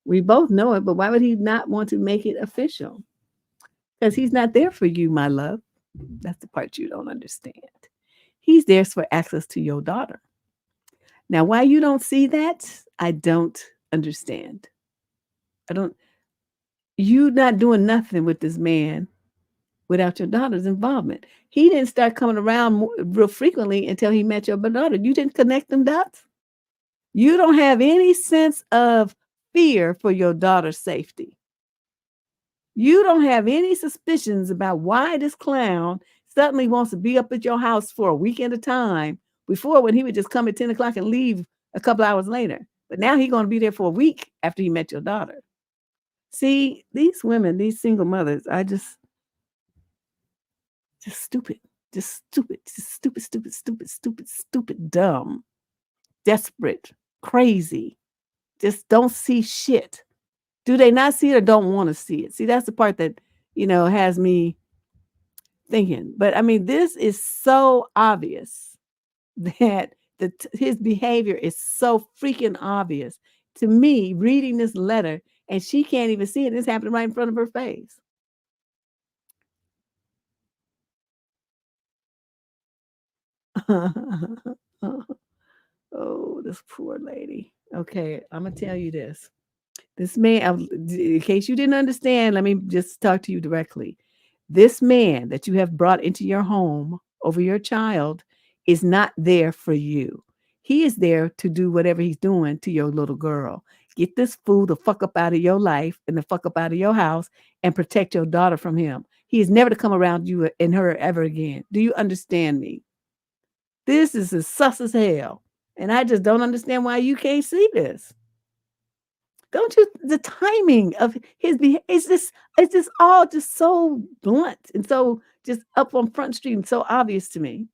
We both know it, but why would he not want to make it official? Because he's not there for you, my love. That's the part you don't understand. He's there for access to your daughter. Now, why you don't see that, I don't understand. I don't. you not doing nothing with this man without your daughter's involvement. He didn't start coming around real frequently until he met your daughter. You didn't connect them dots. You don't have any sense of fear for your daughter's safety. You don't have any suspicions about why this clown suddenly wants to be up at your house for a week at a time. Before, when he would just come at 10 o'clock and leave a couple hours later. But now he's going to be there for a week after he met your daughter. See, these women, these single mothers, I just stupid. Just stupid. Just stupid, stupid, stupid, stupid, stupid, dumb, desperate, crazy. Just don't see shit. Do they not see it or don't want to see it? See, that's the part that, has me thinking. But I mean, this is so obvious that his behavior is so freaking obvious to me reading this letter, and she can't even see it. It's happening right in front of her face. Oh, this poor lady. Okay, I'm gonna tell you this. This man, in case you didn't understand, let me just talk to you directly. This man that you have brought into your home over your child is not there for you. He is there to do whatever he's doing to your little girl. Get this fool the fuck up out of your life and the fuck up out of your house and protect your daughter from him. He is never to come around you and her ever again. Do you understand me? This is as sus as hell. And I just don't understand why you can't see this. Don't you? The timing of his behavior is just, it's just all just so blunt and so just up on Front Street and so obvious to me.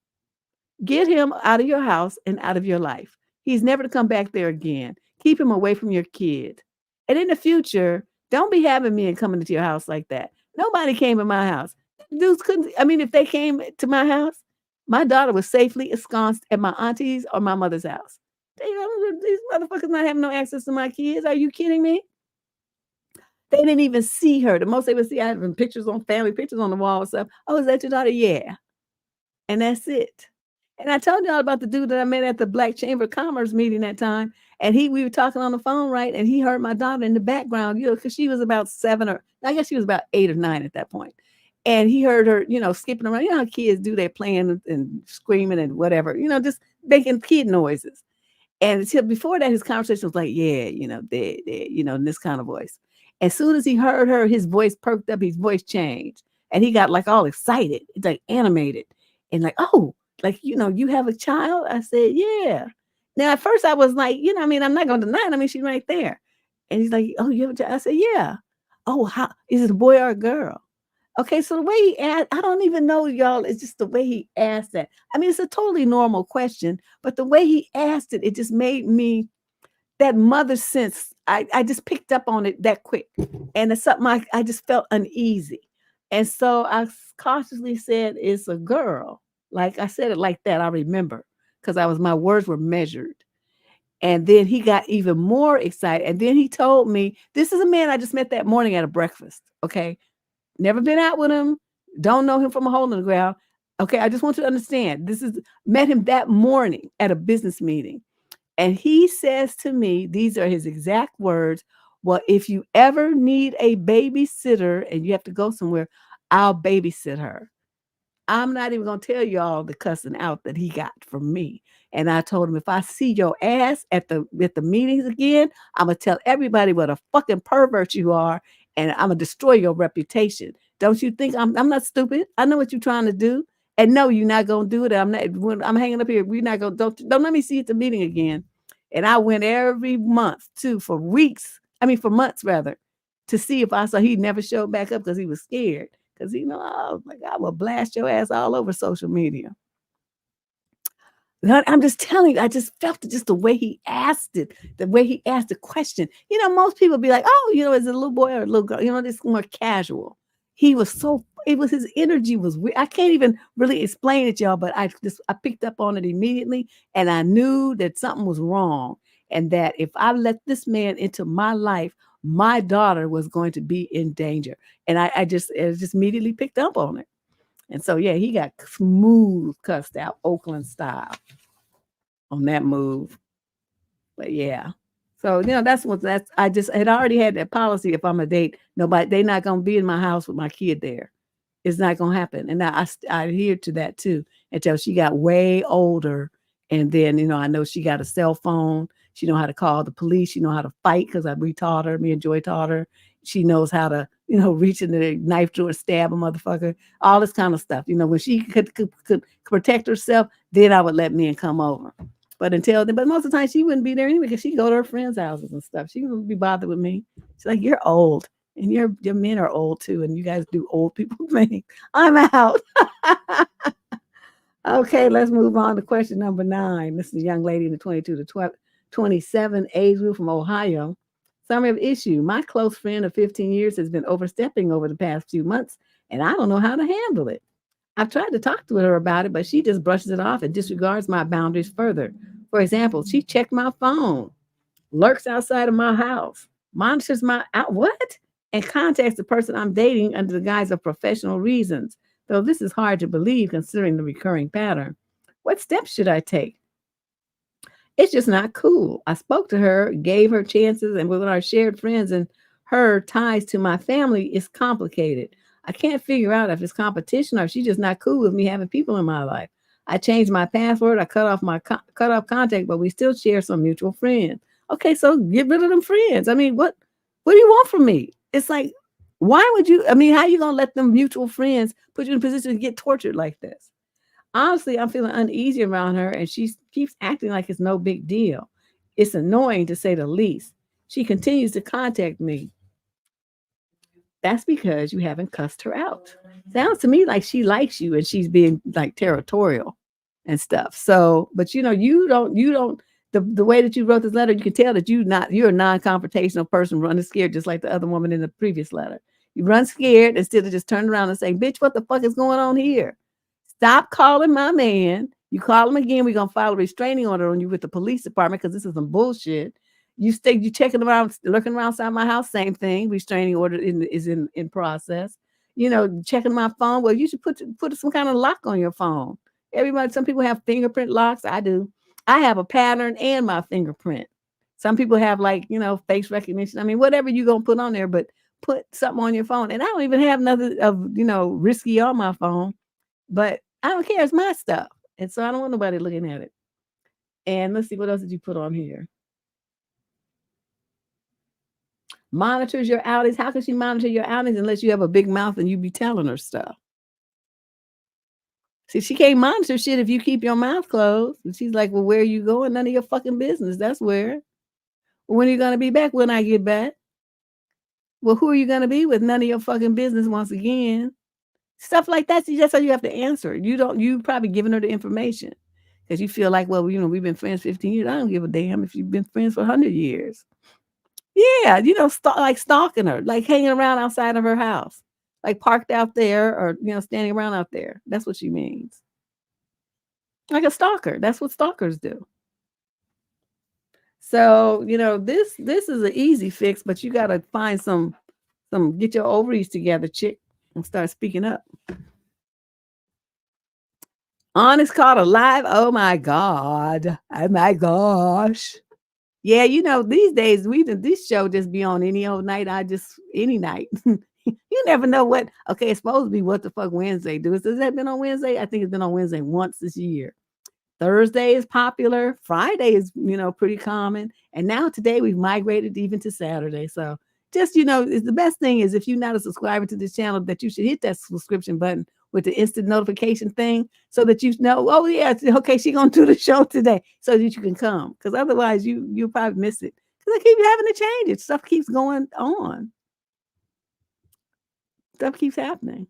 Get him out of your house and out of your life. He's never to come back there again. Keep him away from your kid. And in the future, don't be having me and coming into your house like that. Nobody came in my house. Dudes couldn't, I mean, if they came to my house, my daughter was safely ensconced at my auntie's or my mother's house. These motherfuckers not having no access to my kids. Are you kidding me? They didn't even see her. The most they would see, I have pictures on family pictures on the wall and stuff. Oh, is that your daughter? Yeah. And that's it. And I told y'all about the dude that I met at the Black Chamber of Commerce meeting that time. And we were talking on the phone, right? And he heard my daughter in the background, because she was about 7 or I guess she was about 8 or 9 at that point. And he heard her, skipping around. You know how kids do, they're playing and screaming and whatever, just making kid noises. And until before that, his conversation was like, yeah, in this kind of voice. As soon as he heard her, his voice perked up, his voice changed. And he got like all excited. It's like animated. And like, oh, like, you have a child? I said, yeah. Now, at first I was like, I'm not going to deny it. I mean, she's right there. And he's like, oh, you have a child? I said, yeah. Oh, how is it a boy or a girl? Okay, so the way he asked, I don't even know, y'all. It's just the way he asked that. I mean, it's a totally normal question, but the way he asked it, it just made me, that mother sense, I just picked up on it that quick. And it's something I just felt uneasy. And so I cautiously said, it's a girl. Like I said it like that, I remember, because my words were measured. And then he got even more excited. And then he told me, this is a man I just met that morning at a breakfast. Okay. Never been out with him. Don't know him from a hole in the ground. Okay, I just want you to understand. Met him that morning at a business meeting. And he says to me, these are his exact words. Well, if you ever need a babysitter and you have to go somewhere, I'll babysit her. I'm not even going to tell y'all the cussing out that he got from me. And I told him, if I see your ass at the meetings again, I'm going to tell everybody what a fucking pervert you are, and I'm going to destroy your reputation. Don't you think I'm not stupid? I know what you're trying to do. And no, you're not going to do it. I'm hanging up here. We're not going to, don't let me see you at the meeting again. And I went every month too, for months rather, to see if I saw. He never showed back up because he was scared. Because, I was like, I will blast your ass all over social media. I'm just telling you, I just felt it, just the way he asked it, the way he asked the question. Most people be like, oh, is it a little boy or a little girl? This more casual. His energy was weird. I can't even really explain it, y'all, but I picked up on it immediately, and I knew that something was wrong, and that if I let this man into my life, my daughter was going to be in danger. And I just immediately picked up on it. And so, yeah, he got smooth cussed out, Oakland style, on that move. But yeah, So, I just had already had that policy. If I'm a date, nobody, they're not going to be in my house with my kid there. It's not going to happen. And I adhered to that too until she got way older. And then, I know she got a cell phone. She know how to call the police. She know how to fight because we taught her, me and Joy taught her. She knows how to, reach in the knife drawer, stab a motherfucker, all this kind of stuff. When she could protect herself, then I would let men come over. But until then, but most of the time she wouldn't be there anyway because she'd go to her friends' houses and stuff. She wouldn't be bothered with me. She's like, you're old. And your men are old too, and you guys do old people things. I'm out. Okay, let's move on to question number 9. This is a young lady in the 22 to 27 age group from Ohio. Summary of issue. My close friend of 15 years has been overstepping over the past few months, and I don't know how to handle it. I've tried to talk to her about it, but she just brushes it off and disregards my boundaries further. For example, she checked my phone, lurks outside of my house, monitors my what? And contacts the person I'm dating under the guise of professional reasons. Though this is hard to believe considering the recurring pattern. What steps should I take? It's just not cool. I spoke to her, gave her chances, and with our shared friends and her ties to my family, it's complicated. I can't figure out if it's competition or if she's just not cool with me having people in my life. I changed my password. I cut off contact, but we still share some mutual friends. Okay, so get rid of them friends. I mean, what do you want from me? It's like, why would you? I mean, how you gonna let them mutual friends put you in a position to get tortured like this? Honestly, I'm feeling uneasy around her, and she keeps acting like it's no big deal. It's annoying to say the least. She continues to contact me. That's because you haven't cussed her out. Sounds to me like she likes you and she's being like territorial and stuff. So, but you don't the way that you wrote this letter, you can tell that you're a non-confrontational person running scared, just like the other woman in the previous letter. You run scared instead of just turning around and saying, bitch, what the fuck is going on here? Stop calling my man. You call him again, we're gonna file a restraining order on you with the police department because this is some bullshit. You checking around, looking around outside my house, same thing. Restraining order is in process. Checking my phone. Well, you should put some kind of lock on your phone. Some people have fingerprint locks. I do. I have a pattern and my fingerprint. Some people have face recognition. I mean, whatever you gonna put on there, but put something on your phone. And I don't even have nothing of risky on my phone, but I don't care. It's my stuff, and so I don't want nobody looking at it. And let's see, what else did you put on here? Monitors your outings. How can she monitor your outings unless you have a big mouth and you be telling her stuff? See, she can't monitor shit if you keep your mouth closed. And she's like, well, where are you going? None of your fucking business. That's where. Well, when are you going to be back? When I get back? Well, who are you going to be with? None of your fucking business once again. Stuff like that. See, that's how you have to answer. You probably giving her the information because you feel like, well, we've been friends 15 years. I don't give a damn if you've been friends for 100 years. Yeah, like stalking her, like hanging around outside of her house, like parked out there or, standing around out there. That's what she means. Like a stalker. That's what stalkers do. So, this is an easy fix, but you got to find get your ovaries together, chick, and start speaking up. Honest call to live. Oh my God. Oh my gosh. Yeah, these days this show just be on any old night. Any night. You never know what. Okay, it's supposed to be What the Fuck Wednesday. Has that been on Wednesday? I think it's been on Wednesday once this year. Thursday is popular. Friday is, pretty common. And now today we've migrated even to Saturday. So just, it's the best thing is if you're not a subscriber to this channel, that you should hit that subscription button with the instant notification thing so that oh yeah, okay, she's going to do the show today so that you can come. Because otherwise you'll probably miss it. Because I keep having to change it. Stuff keeps going on. Stuff keeps happening.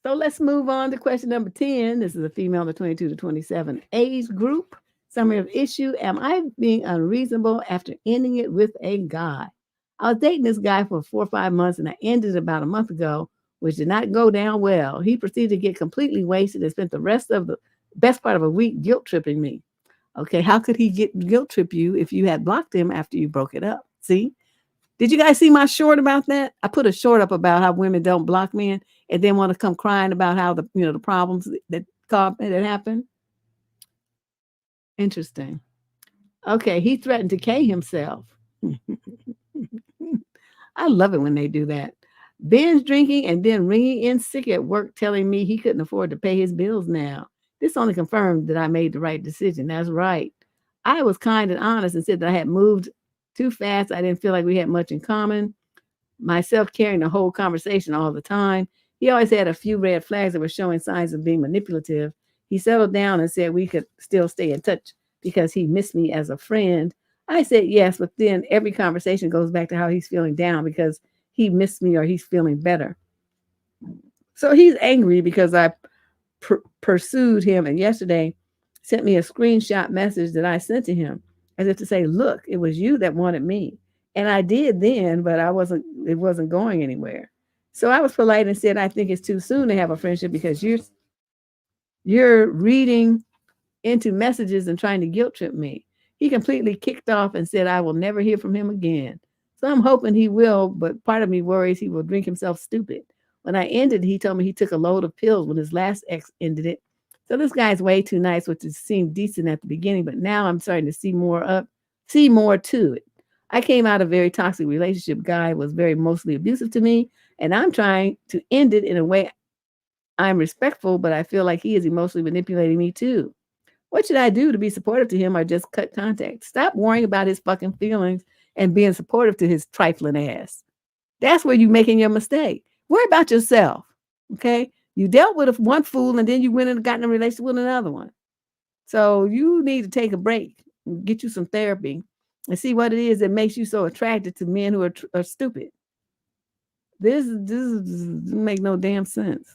So let's move on to question number 10. This is a female in the 22 to 27 age group. Summary of issue. Am I being unreasonable after ending it with a guy? I was dating this guy for 4 or 5 months and I ended about a month ago, which did not go down well. He proceeded to get completely wasted and spent the best part of a week guilt tripping me. Okay, how could he guilt trip you if you had blocked him after you broke it up? See? Did you guys see my short about that? I put a short up about how women don't block men and then want to come crying about how the problems that happen. Interesting. Okay, he threatened to K himself. I love it when they do that. Binge drinking and then ringing in sick at work telling me he couldn't afford to pay his bills now. This only confirmed that I made the right decision. That's right. I was kind and honest and said that I had moved too fast. I didn't feel like we had much in common. Myself carrying the whole conversation all the time. He always had a few red flags that were showing signs of being manipulative. He settled down and said we could still stay in touch because he missed me as a friend. I said yes, but then every conversation goes back to how he's feeling down because he missed me or he's feeling better. So he's angry because I pursued him, and yesterday sent me a screenshot message that I sent to him as if to say, look, it was you that wanted me. And I did then, but it wasn't going anywhere. So I was polite and said, I think it's too soon to have a friendship because you're reading into messages and trying to guilt trip me. He completely kicked off and said, I will never hear from him again. So I'm hoping he will, but part of me worries he will drink himself stupid. When I ended, he told me he took a load of pills when his last ex ended it. So this guy's way too nice, which seemed decent at the beginning, but now I'm starting to see more to it. I came out of a very toxic relationship. Guy was very mostly abusive to me, and I'm trying to end it in a way I'm respectful, but I feel like he is emotionally manipulating me too. What should I do to be supportive to him or just cut contact? Stop worrying about his fucking feelings and being supportive to his trifling ass. That's where you're making your mistake. Worry about yourself. Okay. You dealt with one fool and then you went and got in a relationship with another one. So you need to take a break, get you some therapy, and see what it is that makes you so attracted to men who are stupid. This doesn't make no damn sense.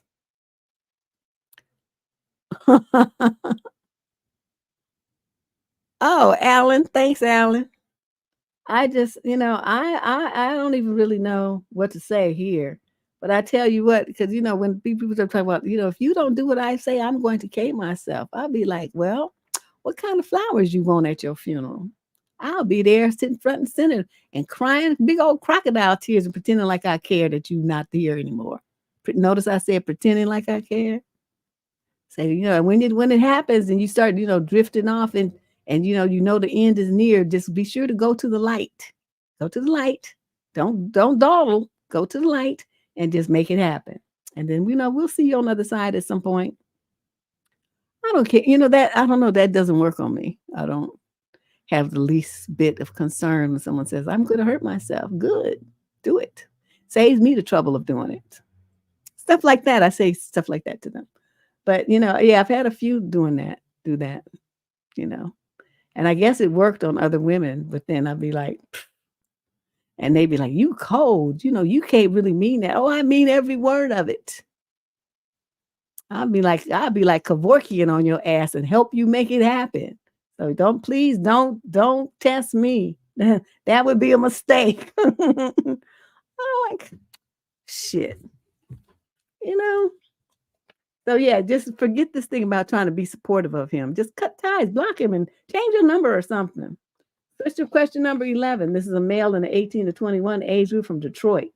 Oh, Alan. Thanks, Alan. I just, I don't even really know what to say here. But I tell you what, because when people talk about, if you don't do what I say, I'm going to K myself. I'll be like, well, what kind of flowers you want at your funeral? I'll be there sitting front and center and crying big old crocodile tears and pretending like I care that you're not here anymore. Notice I said pretending like I care. Say, when it happens and you start, drifting off and the end is near, just be sure to go to the light. Go to the light. Don't dawdle. Go to the light and just make it happen. And then we'll see you on the other side at some point. I don't care. That I don't know. That doesn't work on me. I don't have the least bit of concern when someone says, I'm gonna hurt myself. Good. Do it. Saves me the trouble of doing it. Stuff like that. I say stuff like that to them. But yeah, I've had a few do that, you know. And I guess it worked on other women, but then I'd be like, "Pfft," and they'd be like, you cold, you can't really mean that. Oh, I mean every word of it. I'd be like Kevorkian on your ass and help you make it happen. So don't test me. That would be a mistake. I'm like, shit, you know. So yeah, just forget this thing about trying to be supportive of him. Just cut ties, block him, and change your number or something. Switch to question number 11. This is a male in the 18 to 21 age group from Detroit.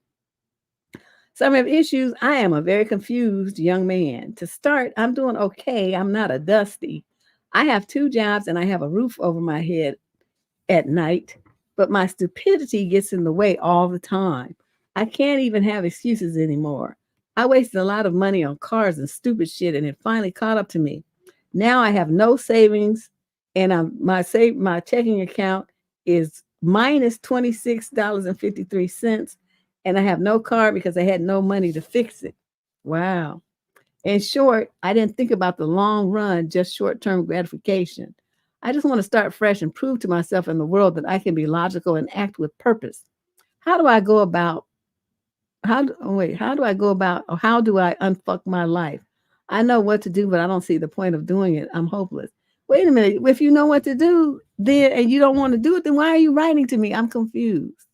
Some of issues. I am a very confused young man. To start, I'm doing okay. I'm not a dusty. I have 2 jobs and I have a roof over my head at night, but my stupidity gets in the way all the time. I can't even have excuses anymore. I wasted a lot of money on cars and stupid shit, and it finally caught up to me. Now I have no savings, and my checking account is minus $26.53, and I have no car because I had no money to fix it. Wow. In short, I didn't think about the long run, just short-term gratification. I just want to start fresh and prove to myself and the world that I can be logical and act with purpose. How do I go about how do I go about or how do I unfuck my life? I know what to do, but I don't see the point of doing it. I'm hopeless. Wait a minute. If you know what to do, then and you don't want to do it, then why are you writing to me? I'm confused.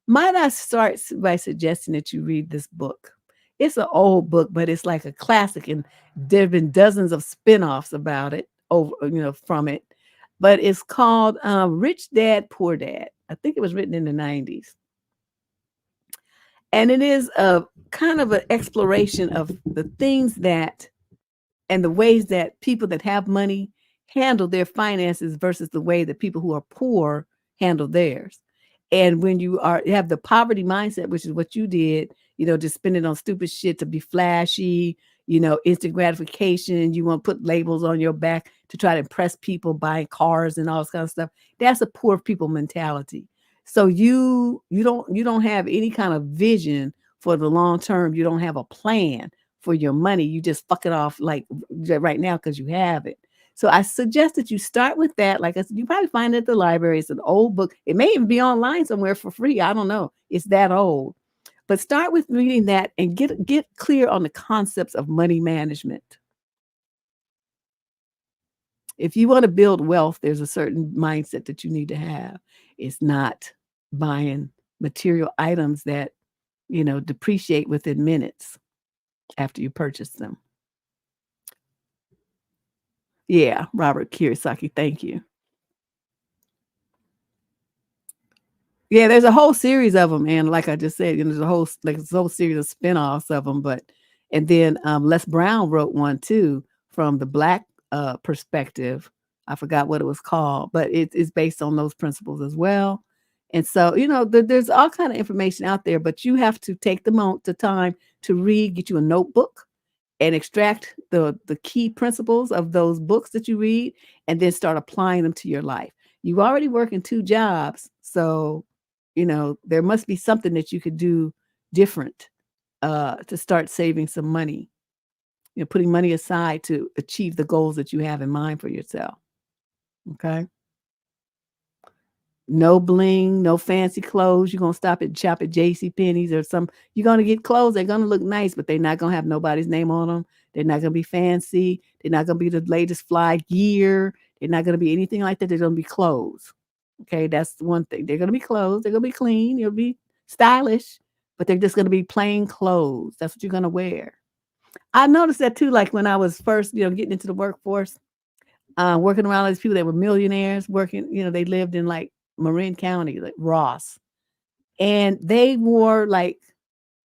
Might I start by suggesting that you read this book? It's an old book, but it's like a classic, and there have been dozens of spin-offs about it from it. But it's called Rich Dad, Poor Dad. I think it was written in the 90s. And it is a kind of an exploration of the things that and the ways that people that have money handle their finances versus the way that people who are poor handle theirs. And when you have the poverty mindset, which is what you did, just spending on stupid shit to be flashy, instant gratification. You want to put labels on your back to try to impress people, buying cars and all this kind of stuff. That's a poor people mentality. So you don't have any kind of vision for the long term. You don't have a plan for your money. You just fuck it off like right now because you have it. So I suggest that you start with that. Like I said, you probably find it at the library. It's an old book. It may even be online somewhere for free. I don't know. It's that old. But start with reading that and get clear on the concepts of money management. If you want to build wealth, there's a certain mindset that you need to have. It's not buying material items that, depreciate within minutes after you purchase them. Yeah, Robert Kiyosaki, thank you. Yeah, there's a whole series of them, and like I just said, there's a whole series of spinoffs of them. And then Les Brown wrote one too from the Black perspective. I forgot what it was called, but it's based on those principles as well. And so, there's all kind of information out there, but you have to take the time to read, get you a notebook, and extract the key principles of those books that you read, and then start applying them to your life. You already work in 2 jobs, so there must be something that you could do different to start saving some money. Putting money aside to achieve the goals that you have in mind for yourself. Okay. No bling, no fancy clothes. You're gonna shop at J.C. Penney's or some. You're gonna get clothes. They're gonna look nice, but they're not gonna have nobody's name on them. They're not gonna be fancy. They're not gonna be the latest fly gear. They're not gonna be anything like that. They're gonna be clothes. Okay, that's one thing. They're gonna be clothes. They're gonna be clean. They'll be stylish, but they're just gonna be plain clothes. That's what you're gonna wear. I noticed that too. Like when I was first, getting into the workforce, working around these people that were millionaires, working. They lived in like Marin County, like Ross, and they wore like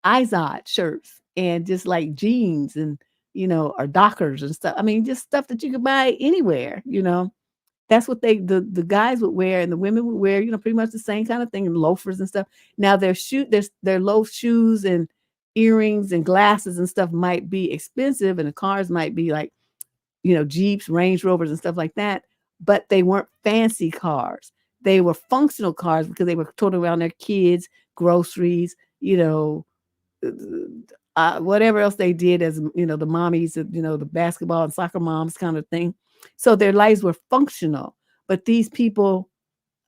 Izod shirts and just like jeans and or Dockers and stuff. I mean, just stuff that you could buy anywhere. That's what the guys would wear and the women would wear, pretty much the same kind of thing, and loafers and stuff. Now their low shoes and earrings and glasses and stuff might be expensive, and the cars might be like, Jeeps, Range Rovers and stuff like that, but they weren't fancy cars. They were functional cars because they were toting around their kids, groceries, whatever else they did as, the mommies, the basketball and soccer moms kind of thing. So their lives were functional, but these people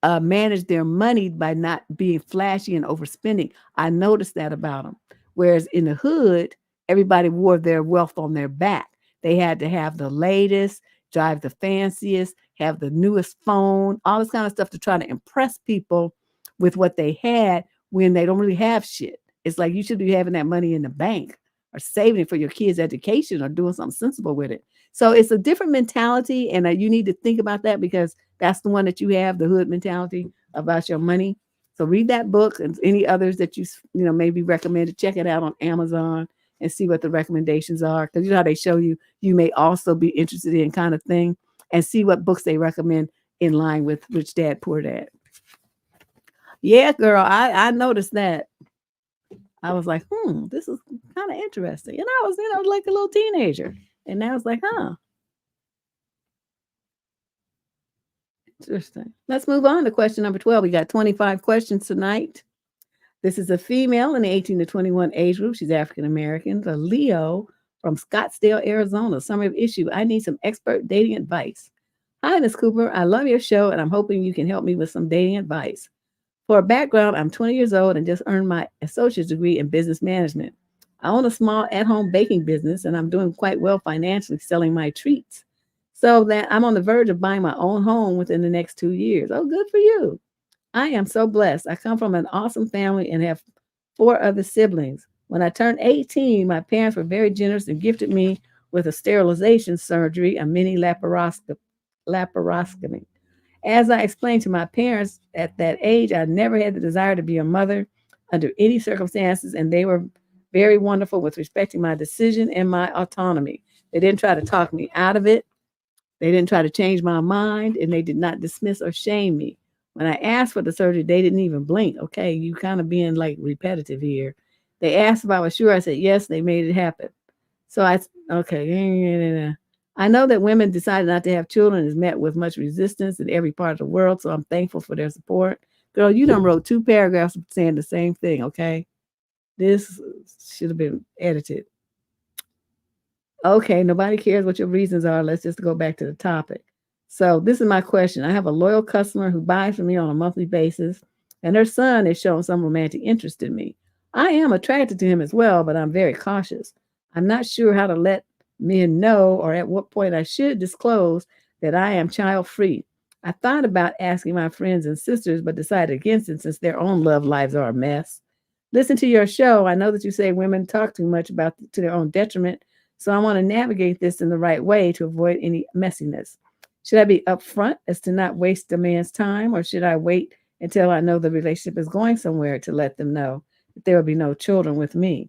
manage their money by not being flashy and overspending. I noticed that about them. Whereas in the hood, everybody wore their wealth on their back. They had to have the latest, drive the fanciest, have the newest phone, all this kind of stuff to try to impress people with what they had when they don't really have shit. It's like you should be having that money in the bank or saving it for your kids' education or doing something sensible with it. So it's a different mentality, and you need to think about that because that's the one that you have, the hood mentality about your money. So read that book and any others that you maybe recommended. Check it out on Amazon and see what the recommendations are, because how they show you may also be interested in kind of thing, and see what books they recommend in line with Rich Dad Poor Dad. Yeah, girl, I noticed that. I was like, this is kind of interesting. And I was like a little teenager. And I was like, interesting. Let's move on to question number 12. We got 25 questions tonight. This is a female in the 18 to 21 age group. She's African American, a Leo from Scottsdale, Arizona. Summary of issue: I need some expert dating advice. Hi, Ms. Cooper. I love your show, and I'm hoping you can help me with some dating advice. For a background, I'm 20 years old and just earned my associate's degree in business management. I own a small at-home baking business, and I'm doing quite well financially selling my treats. So that I'm on the verge of buying my own home within the next 2 years. Oh, good for you. I am so blessed. I come from an awesome family and have 4 other siblings. When I turned 18, my parents were very generous and gifted me with a sterilization surgery, a mini laparoscopy. As I explained to my parents at that age, I never had the desire to be a mother under any circumstances, and they were very wonderful with respecting my decision and my autonomy. They didn't try to talk me out of it. They didn't try to change my mind, and they did not dismiss or shame me. When I asked for the surgery, they didn't even blink. Okay, you kind of being like repetitive here. They asked if I was sure. I said yes. They made it happen. So okay. I know that women decided not to have children is met with much resistance in every part of the world. So I'm thankful for their support. Girl, you done wrote 2 paragraphs saying the same thing. Okay, this should have been edited. Okay, nobody cares what your reasons are. Let's just go back to the topic. So, this is my question. I have a loyal customer who buys from me on a monthly basis, and her son is showing some romantic interest in me. I am attracted to him as well, but I'm very cautious. I'm not sure how to let men know or at what point I should disclose that I am child free. I thought about asking my friends and sisters, but decided against it since their own love lives are a mess. Listen to your show. I know that you say women talk too much about to their own detriment, so I want to navigate this in the right way to avoid any messiness. Should I be upfront as to not waste a man's time, or should I wait until I know the relationship is going somewhere to let them know that there will be no children with me?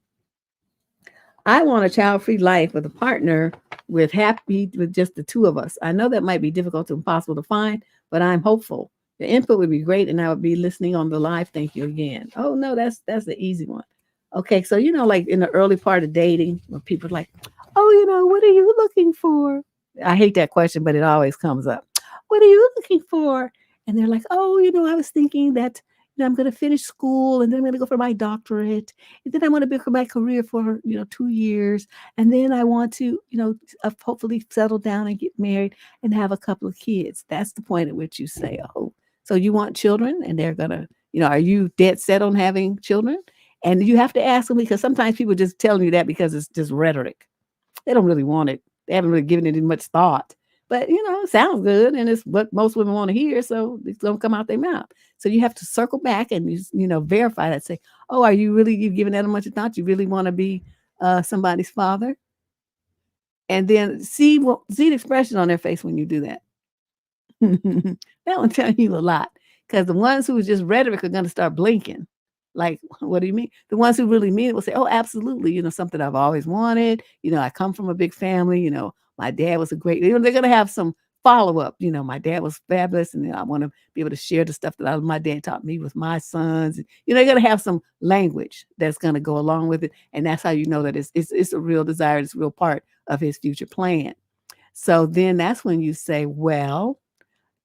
I want a child-free life with a partner with just the two of us. I know that might be difficult to impossible to find, but I'm hopeful. The input would be great, and I would be listening on the live. Thank you again. Oh no, that's the easy one. Okay, so like in the early part of dating, when people are like, "Oh, what are you looking for?" I hate that question, but it always comes up. What are you looking for? And they're like, "Oh, I was thinking that I'm going to finish school, and then I'm going to go for my doctorate, and then I want to build my career for 2 years, and then I want to hopefully settle down and get married and have a couple of kids." That's the point at which you say, "Oh, so you want children?" And they're gonna, are you dead set on having children? And you have to ask them, because sometimes people just telling you that because it's just rhetoric. They don't really want it. They haven't really given it much thought. But it sounds good, and it's what most women want to hear, so it's gonna come out their mouth. So you have to circle back and verify that. Say, "Oh, are you really giving that a much thought? You really want to be somebody's father?" And then see the expression on their face when you do that. That will tell you a lot, because the ones who are just rhetoric are going to start blinking. Like, what do you mean? The ones who really mean it will say, "Oh, absolutely. Something I've always wanted. I come from a big family. My dad was a great," they're going to have some follow up. "My dad was fabulous. And I want to be able to share the stuff that my dad taught me with my sons." They're going to have some language that's going to go along with it. And that's how you know that it's a real desire. It's a real part of his future plan. So then that's when you say, "Well,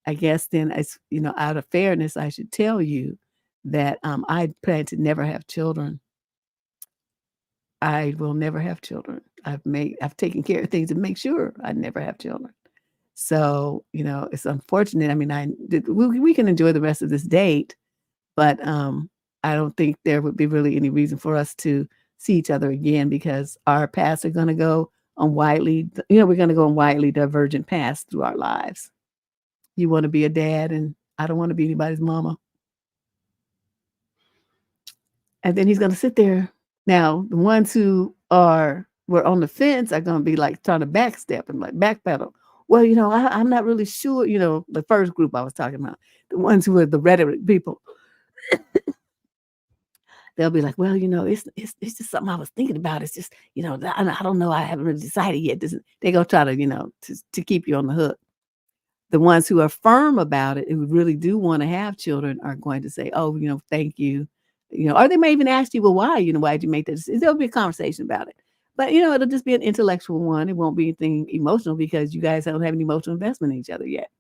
I guess then it's, out of fairness, I should tell you that I plan to never have children. I will never have children. I've taken care of things to make sure I never have children." So, it's unfortunate. I mean, we can enjoy the rest of this date, but I don't think there would be really any reason for us to see each other again, because our paths are going to go on we're going to go on widely divergent paths through our lives. You want to be a dad, and I don't want to be anybody's mama. And then he's gonna sit there. Now, the ones who were on the fence are gonna be like trying to backstep and like backpedal. "Well, I'm not really sure." The first group I was talking about, the ones who are the rhetoric people, they'll be like, "Well, it's just something I was thinking about. It's just, I don't know. I haven't really decided yet." They're gonna try to, to keep you on the hook. The ones who are firm about it, who really do want to have children, are going to say, "Oh, thank you." Or they may even ask you, "Well, why? Why did you make that decision?" There'll be a conversation about it. But, it'll just be an intellectual one. It won't be anything emotional, because you guys don't have any emotional investment in each other yet.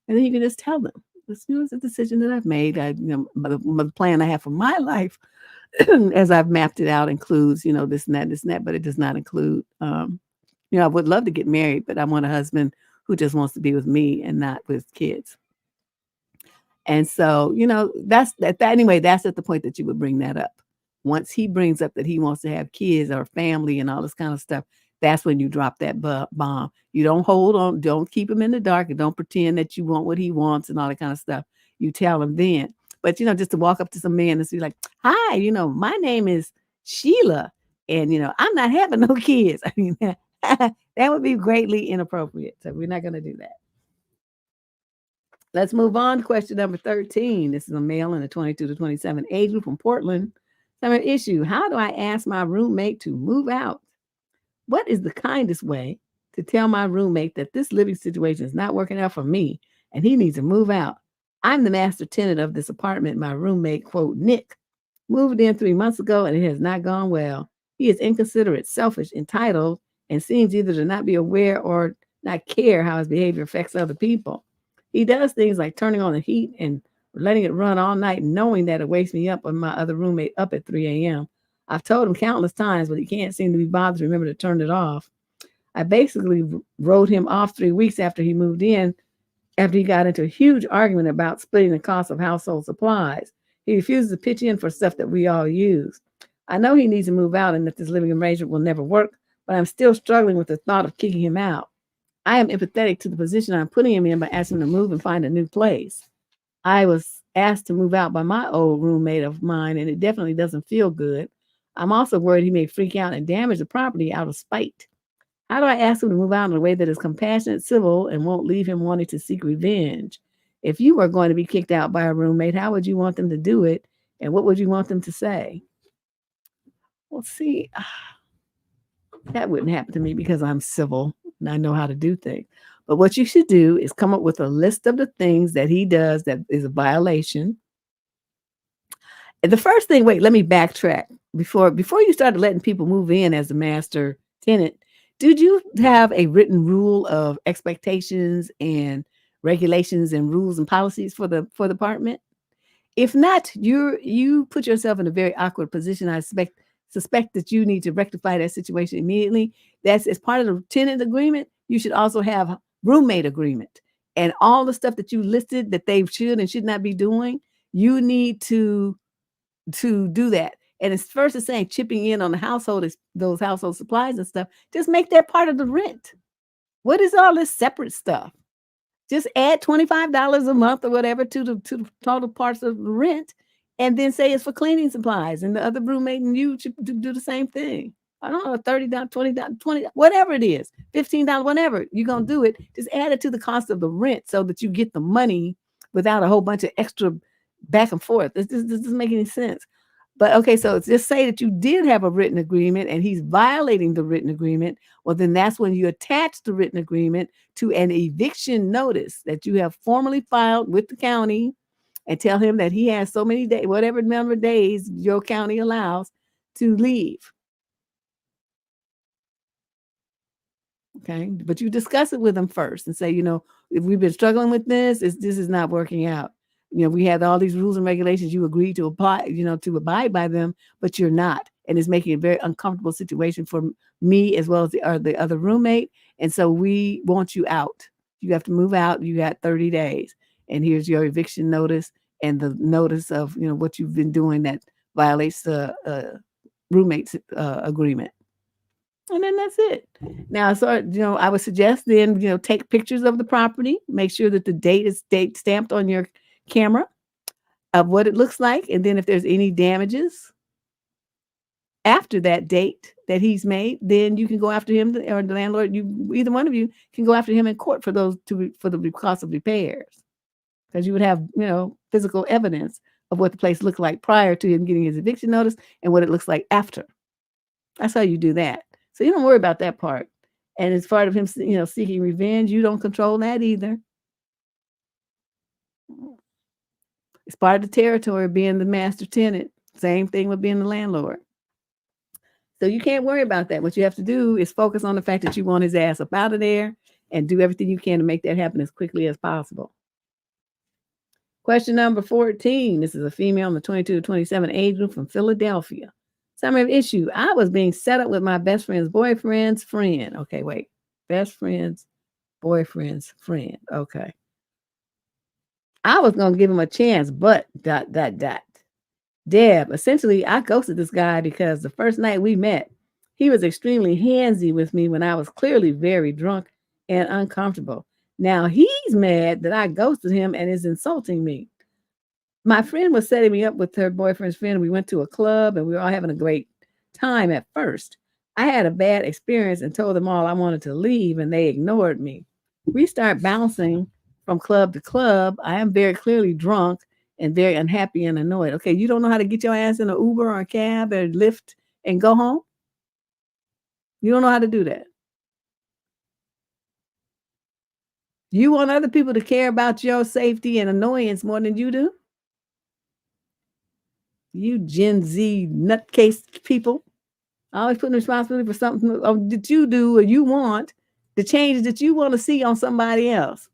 And then you can just tell them, "It's a decision that I've made. The plan I have for my life, as I've mapped it out, includes, this and that, but it does not include, I would love to get married, but I want a husband who just wants to be with me and not with kids." And so, that's anyway, that's at the point that you would bring that up. Once he brings up that he wants to have kids or family and all this kind of stuff, that's when you drop that bomb. You don't hold on, don't keep him in the dark, and don't pretend that you want what he wants and all that kind of stuff. You tell him then. But, just to walk up to some man and be like, "Hi, my name is Sheila, and, I'm not having no kids." I mean, that would be greatly inappropriate. So we're not going to do that. Let's move on to question number 13. This is a male in the 22 to 27 age group from Portland. Summer issue: how do I ask my roommate to move out? What is the kindest way to tell my roommate that this living situation is not working out for me and he needs to move out. I'm the master tenant of this apartment. My roommate, quote, Nick, moved in 3 months ago and it has not gone well. He is inconsiderate, selfish, entitled, and seems either to not be aware or not care how his behavior affects other people. He does things like turning on the heat and letting it run all night, knowing that it wakes me up and my other roommate up at 3 a.m. I've told him countless times, but he can't seem to be bothered to remember to turn it off. I basically wrote him off 3 weeks after he moved in, after he got into a huge argument about splitting the cost of household supplies. He refuses to pitch in for stuff that we all use. I know he needs to move out and that this living arrangement will never work, but I'm still struggling with the thought of kicking him out. I am empathetic to the position I'm putting him in by asking him to move and find a new place. I was asked to move out by my old roommate of mine, and it definitely doesn't feel good. I'm also worried he may freak out and damage the property out of spite. How do I ask him to move out in a way that is compassionate, civil, and won't leave him wanting to seek revenge? If you were going to be kicked out by a roommate, how would you want them to do it? And what would you want them to say? Well, see, that wouldn't happen to me because I'm civil and I know how to do things. But what you should do is come up with a list of the things that he does that is a violation. And the first thing, wait, let me backtrack. Before you started letting people move in as the master tenant, did you have a written rule of expectations and regulations and rules and policies for the apartment? If not, you put yourself in a very awkward position. I suspect that you need to rectify that situation immediately. That's as part of the tenant agreement. You should also have roommate agreement and all the stuff that you listed that they should and should not be doing. You need to do that. And it's first as saying chipping in on the household, those household supplies and stuff. Just make that part of the rent. What is all this separate stuff? Just add $25 a month or whatever to the total parts of the rent, and then say it's for cleaning supplies, and the other roommate and you should do the same thing. I don't know, $30, $20, 20, whatever it is, $15, whatever you're gonna do it. Just add it to the cost of the rent so that you get the money without a whole bunch of extra back and forth. This doesn't make any sense. But okay, so just say that you did have a written agreement and he's violating the written agreement. Well, then that's when you attach the written agreement to an eviction notice that you have formally filed with the county and tell him that he has so many days, whatever number of days your county allows to leave. Okay. But you discuss it with them first and say, if we've been struggling with this is not working out. We had all these rules and regulations. You agreed to apply, to abide by them, but you're not. And it's making a very uncomfortable situation for me as well as the other roommate. And so we want you out. You have to move out. You got 30 days. And here's your eviction notice and the notice of, what you've been doing that violates the roommate's agreement. And then that's it. Now, so, I would suggest then, take pictures of the property, make sure that the date is stamped on your camera of what it looks like. And then if there's any damages after that date that he's made, then you can go after him or the landlord. Either one of you can go after him in court for the cost of repairs. Because you would have, physical evidence of what the place looked like prior to him getting his eviction notice and what it looks like after. That's how you do that. So you don't worry about that part. And as part of him, seeking revenge, you don't control that either. It's part of the territory of being the master tenant. Same thing with being the landlord. So you can't worry about that. What you have to do is focus on the fact that you want his ass up out of there and do everything you can to make that happen as quickly as possible. Question number 14. This is a female in the 22 to 27 age group from Philadelphia. Summary of issue. I was being set up with my best friend's boyfriend's friend. Okay, wait. Best friend's boyfriend's friend. Okay. I was going to give him a chance, but ... Deb, essentially, I ghosted this guy because the first night we met, he was extremely handsy with me when I was clearly very drunk and uncomfortable. Now he's mad that I ghosted him and is insulting me. My friend was setting me up with her boyfriend's friend. We went to a club and we were all having a great time at first. I had a bad experience and told them all I wanted to leave and they ignored me. We start bouncing from club to club. I am very clearly drunk and very unhappy and annoyed. Okay, you don't know how to get your ass in an Uber or a cab or Lyft and go home? You don't know how to do that. You want other people to care about your safety and annoyance more than you do? You Gen Z nutcase people. Always putting responsibility for something that you do or you want, the changes that you want to see on somebody else.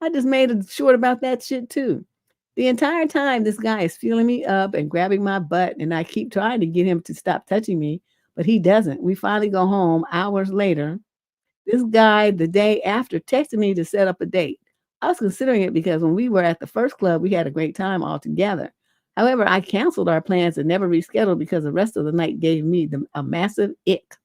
I just made a short about that shit too. The entire time this guy is feeling me up and grabbing my butt, and I keep trying to get him to stop touching me, but he doesn't. We finally go home hours later. This guy, the day after, texted me to set up a date. I was considering it because when we were at the first club, we had a great time all together. However, I canceled our plans and never rescheduled because the rest of the night gave me a massive ick.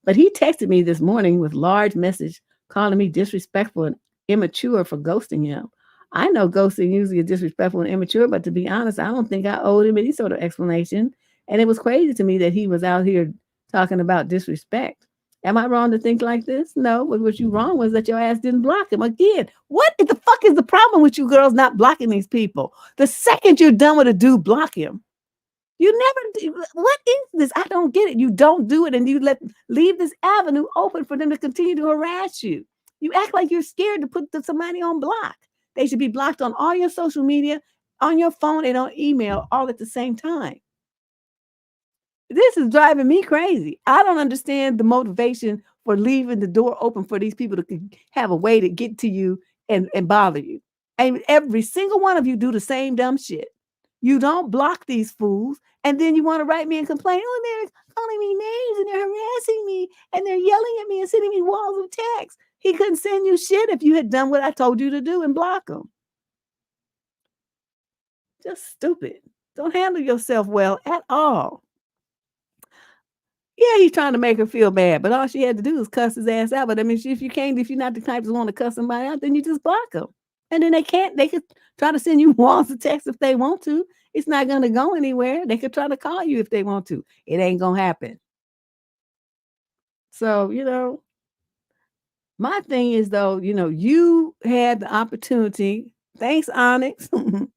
But he texted me this morning with large message calling me disrespectful and immature for ghosting him. I know ghosting usually is disrespectful and immature, but to be honest, I don't think I owed him any sort of explanation. And it was crazy to me that he was out here talking about disrespect. Am I wrong to think like this? No. What you wrong was that your ass didn't block him. Again, what the fuck is the problem with you girls not blocking these people? The second you're done with a dude, block him. You never do. What is this? I don't get it. You don't do it, and you leave this avenue open for them to continue to harass you. You act like you're scared to put somebody on block. They should be blocked on all your social media, on your phone, and on email all at the same time. This is driving me crazy. I don't understand the motivation for leaving the door open for these people to have a way to get to you and bother you. And every single one of you do the same dumb shit. You don't block these fools, and then you want to write me and complain, oh, they're calling me names and they're harassing me and they're yelling at me and sending me walls of text. He couldn't send you shit if you had done what I told you to do and block him. Just stupid. Don't handle yourself well at all. Yeah, he's trying to make her feel bad, but all she had to do was cuss his ass out. But I mean, if you're not the type to want to cuss somebody out, then you just block them. And then they could try to send you walls of text if they want to. It's not going to go anywhere. They could try to call you if they want to. It ain't going to happen. So, my thing is though, you had the opportunity. Thanks, Onyx. You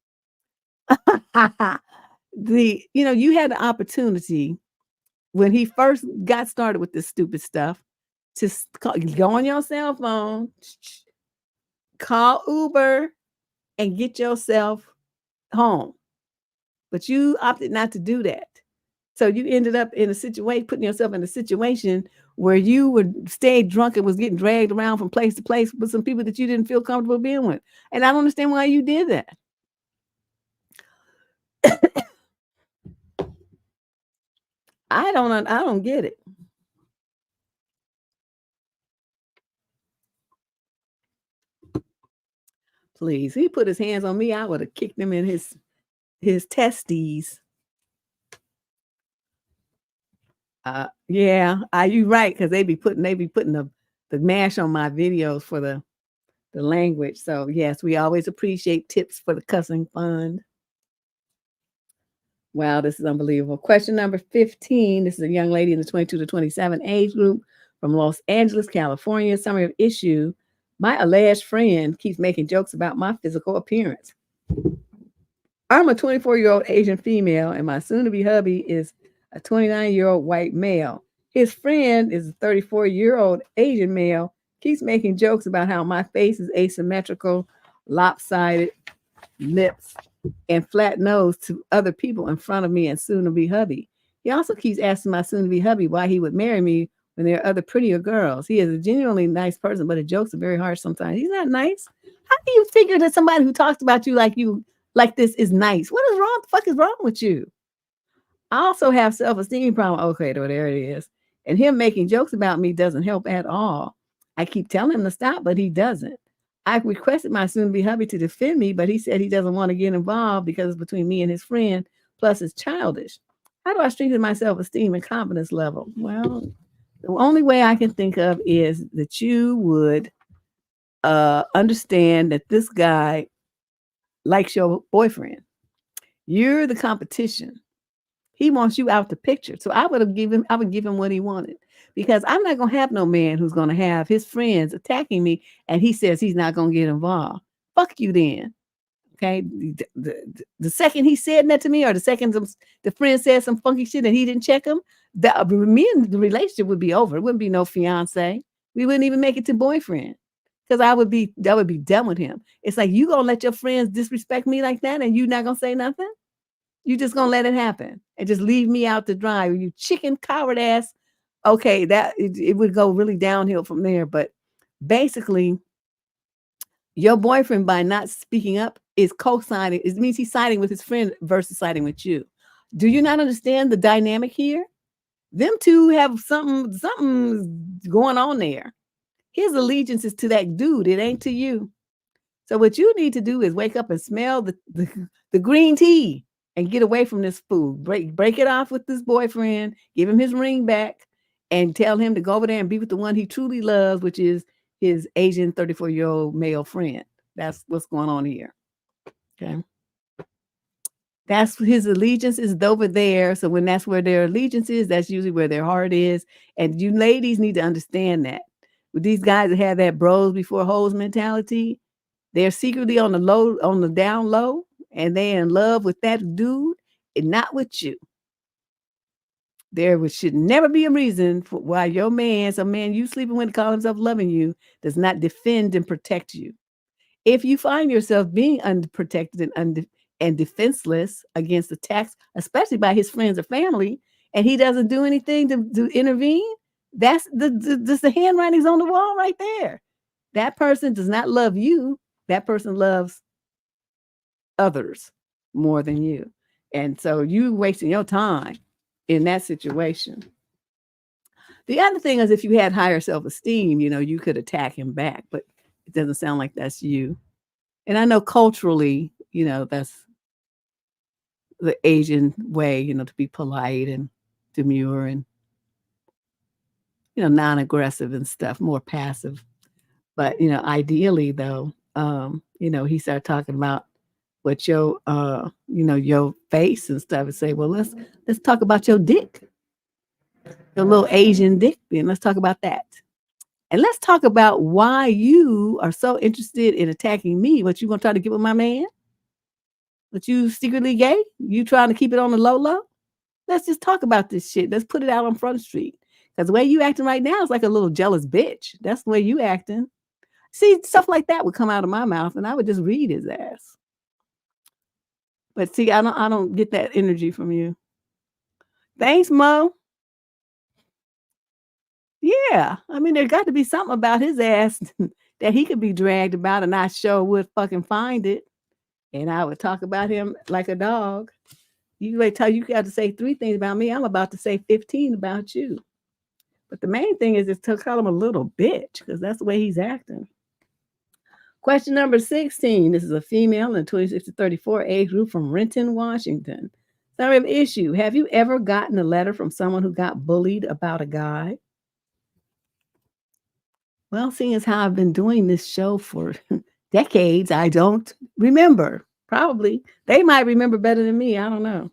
had the opportunity when he first got started with this stupid stuff to go on your cell phone, call Uber, and get yourself home. But you opted not to do that. So you ended up in a situation, putting yourself in a situation where you would stay drunk and was getting dragged around from place to place with some people that you didn't feel comfortable being with. And I don't understand why you did that. I don't get it. Please, he put his hands on me, I would have kicked him in his testes. Yeah, you right, because they be putting the mash on my videos for the language. So yes, we always appreciate tips for the cussing fund. Wow, this is unbelievable. Question number 15. This is a young lady in the 22 to 27 age group from Los Angeles, California. Summary of issue. My alleged friend keeps making jokes about my physical appearance. I'm a 24-year-old Asian female, and my soon-to-be hubby is a 29-year-old white male. His friend is a 34-year-old Asian male, keeps making jokes about how my face is asymmetrical, lopsided, lips, and flat nose to other people in front of me and soon-to-be hubby. He also keeps asking my soon-to-be hubby why he would marry me when there are other prettier girls. He is a genuinely nice person, but the jokes are very harsh sometimes. He's not nice. How do you figure that somebody who talks about you like this is nice? What is wrong? The fuck is wrong with you? I also have self-esteem problem. Okay, there it is. And him making jokes about me doesn't help at all. I keep telling him to stop, but he doesn't. I requested my soon-to-be hubby to defend me, but he said he doesn't want to get involved because it's between me and his friend, plus it's childish. How do I strengthen my self-esteem and confidence level? Well, the only way I can think of is that you would understand that this guy likes your boyfriend. You're the competition. He wants you out the picture. So I would give him what he wanted, because I'm not going to have no man who's going to have his friends attacking me and he says he's not going to get involved. Fuck you then. Okay. The second he said that to me, or the second the friend said some funky shit and he didn't check him, me and the relationship would be over. It wouldn't be no fiance. We wouldn't even make it to boyfriend. because that would be done with him. It's like, you gonna let your friends disrespect me like that, and you not gonna say nothing? You just gonna let it happen and just leave me out to dry? You chicken coward ass. Okay, it would go really downhill from there. But basically, your boyfriend, by not speaking up, is co-signing. It means he's siding with his friend versus siding with you. Do you not understand the dynamic here? Them two have something going on there. His allegiance is to that dude. It ain't to you. So what you need to do is wake up and smell the green tea and get away from this food. Break it off with this boyfriend. Give him his ring back and tell him to go over there and be with the one he truly loves, which is his Asian 34-year-old male friend. That's what's going on here. Okay. That's his allegiance is over there. So when that's where their allegiance is, that's usually where their heart is. And you ladies need to understand that. With these guys that have that bros before hoes mentality, they're secretly on the down low, and they're in love with that dude and not with you. There should never be a reason for why your man, some man you sleeping with, call himself loving you, does not defend and protect you. If you find yourself being unprotected and defenseless against attacks, especially by his friends or family, and he doesn't do anything to intervene, that's the handwriting's on the wall right there. That person does not love you. That person loves others more than you. And so you wasting your time in that situation. The other thing is, if you had higher self-esteem, you could attack him back, but it doesn't sound like that's you. And I know culturally, that's the Asian way, to be polite and demure and, non-aggressive and stuff, more passive. But, ideally though, he started talking about what your, your face and stuff, and say, well, let's talk about your dick, your little Asian dick. Then let's talk about that. And let's talk about why you are so interested in attacking me. What, you gonna try to get with my man? But you secretly gay? You trying to keep it on the low? Let's just talk about this shit. Let's put it out on Front Street. Because the way you acting right now is like a little jealous bitch. That's the way you acting. See, stuff like that would come out of my mouth, and I would just read his ass. But see, I don't get that energy from you. Thanks, Mo. Yeah, I mean, there got to be something about his ass that he could be dragged about, and I sure would fucking find it. And I would talk about him like a dog. You wait till you got to say 3 things about me. I'm about to say 15 about you. But the main thing is just to call him a little bitch, because that's the way he's acting. Question number 16. This is a female in 26 to 34 age group from Renton, Washington. Summary of issue. Have you ever gotten a letter from someone who got bullied about a guy? Well, seeing as how I've been doing this show for decades, I don't remember. Probably. They might remember better than me. I don't know.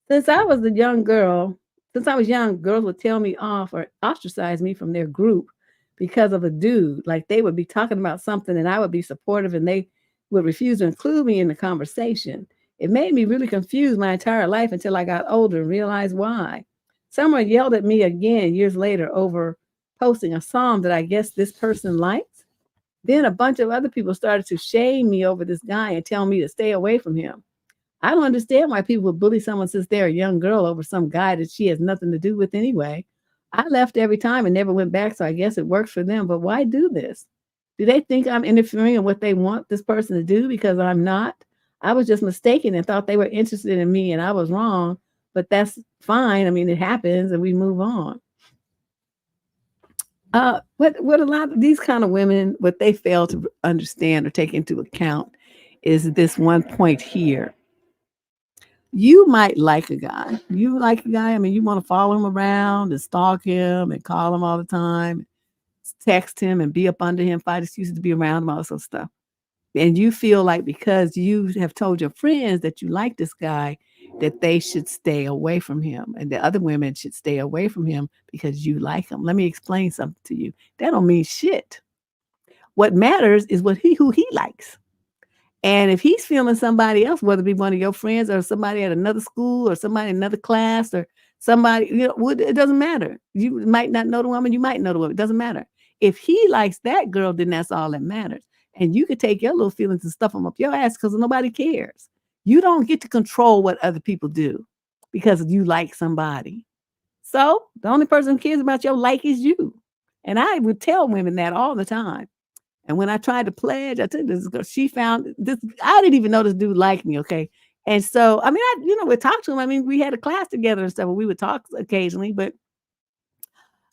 Since I was young, girls would tell me off or ostracize me from their group because of a dude. Like, they would be talking about something and I would be supportive and they would refuse to include me in the conversation. It made me really confused my entire life until I got older and realized why. Someone yelled at me again years later over posting a song that I guess this person liked. Then a bunch of other people started to shame me over this guy and tell me to stay away from him. I don't understand why people would bully someone since they're a young girl over some guy that she has nothing to do with anyway. I left every time and never went back, so I guess it works for them. But why do this? Do they think I'm interfering in what they want this person to do? Because I'm not. I was just mistaken and thought they were interested in me and I was wrong. But that's fine. I mean, it happens and we move on. What a lot of these kind of women, what they fail to understand or take into account is this one point here. You might like a guy. You like a guy. I mean, you want to follow him around and stalk him and call him all the time, text him and be up under him, find excuses to be around him, all this sort of stuff. And you feel like because you have told your friends that you like this guy, that they should stay away from him and the other women should stay away from him because you like him. Let me explain something to you. That don't mean shit. What matters is who he likes. And if he's feeling somebody else, whether it be one of your friends or somebody at another school or somebody in another class or somebody, it doesn't matter. You might not know the woman, you might know the woman. It doesn't matter. if he likes that girl, then that's all that matters. And you could take your little feelings and stuff them up your ass because nobody cares. You don't get to control what other people do because you like somebody. So the only person who cares about your like is you. And I would tell women that all the time. And when I tried to pledge, I took this girl, she found this, I didn't even know this dude liked me, okay? And so, I mean, we talked to him. I mean, we had a class together and stuff, and we would talk occasionally, but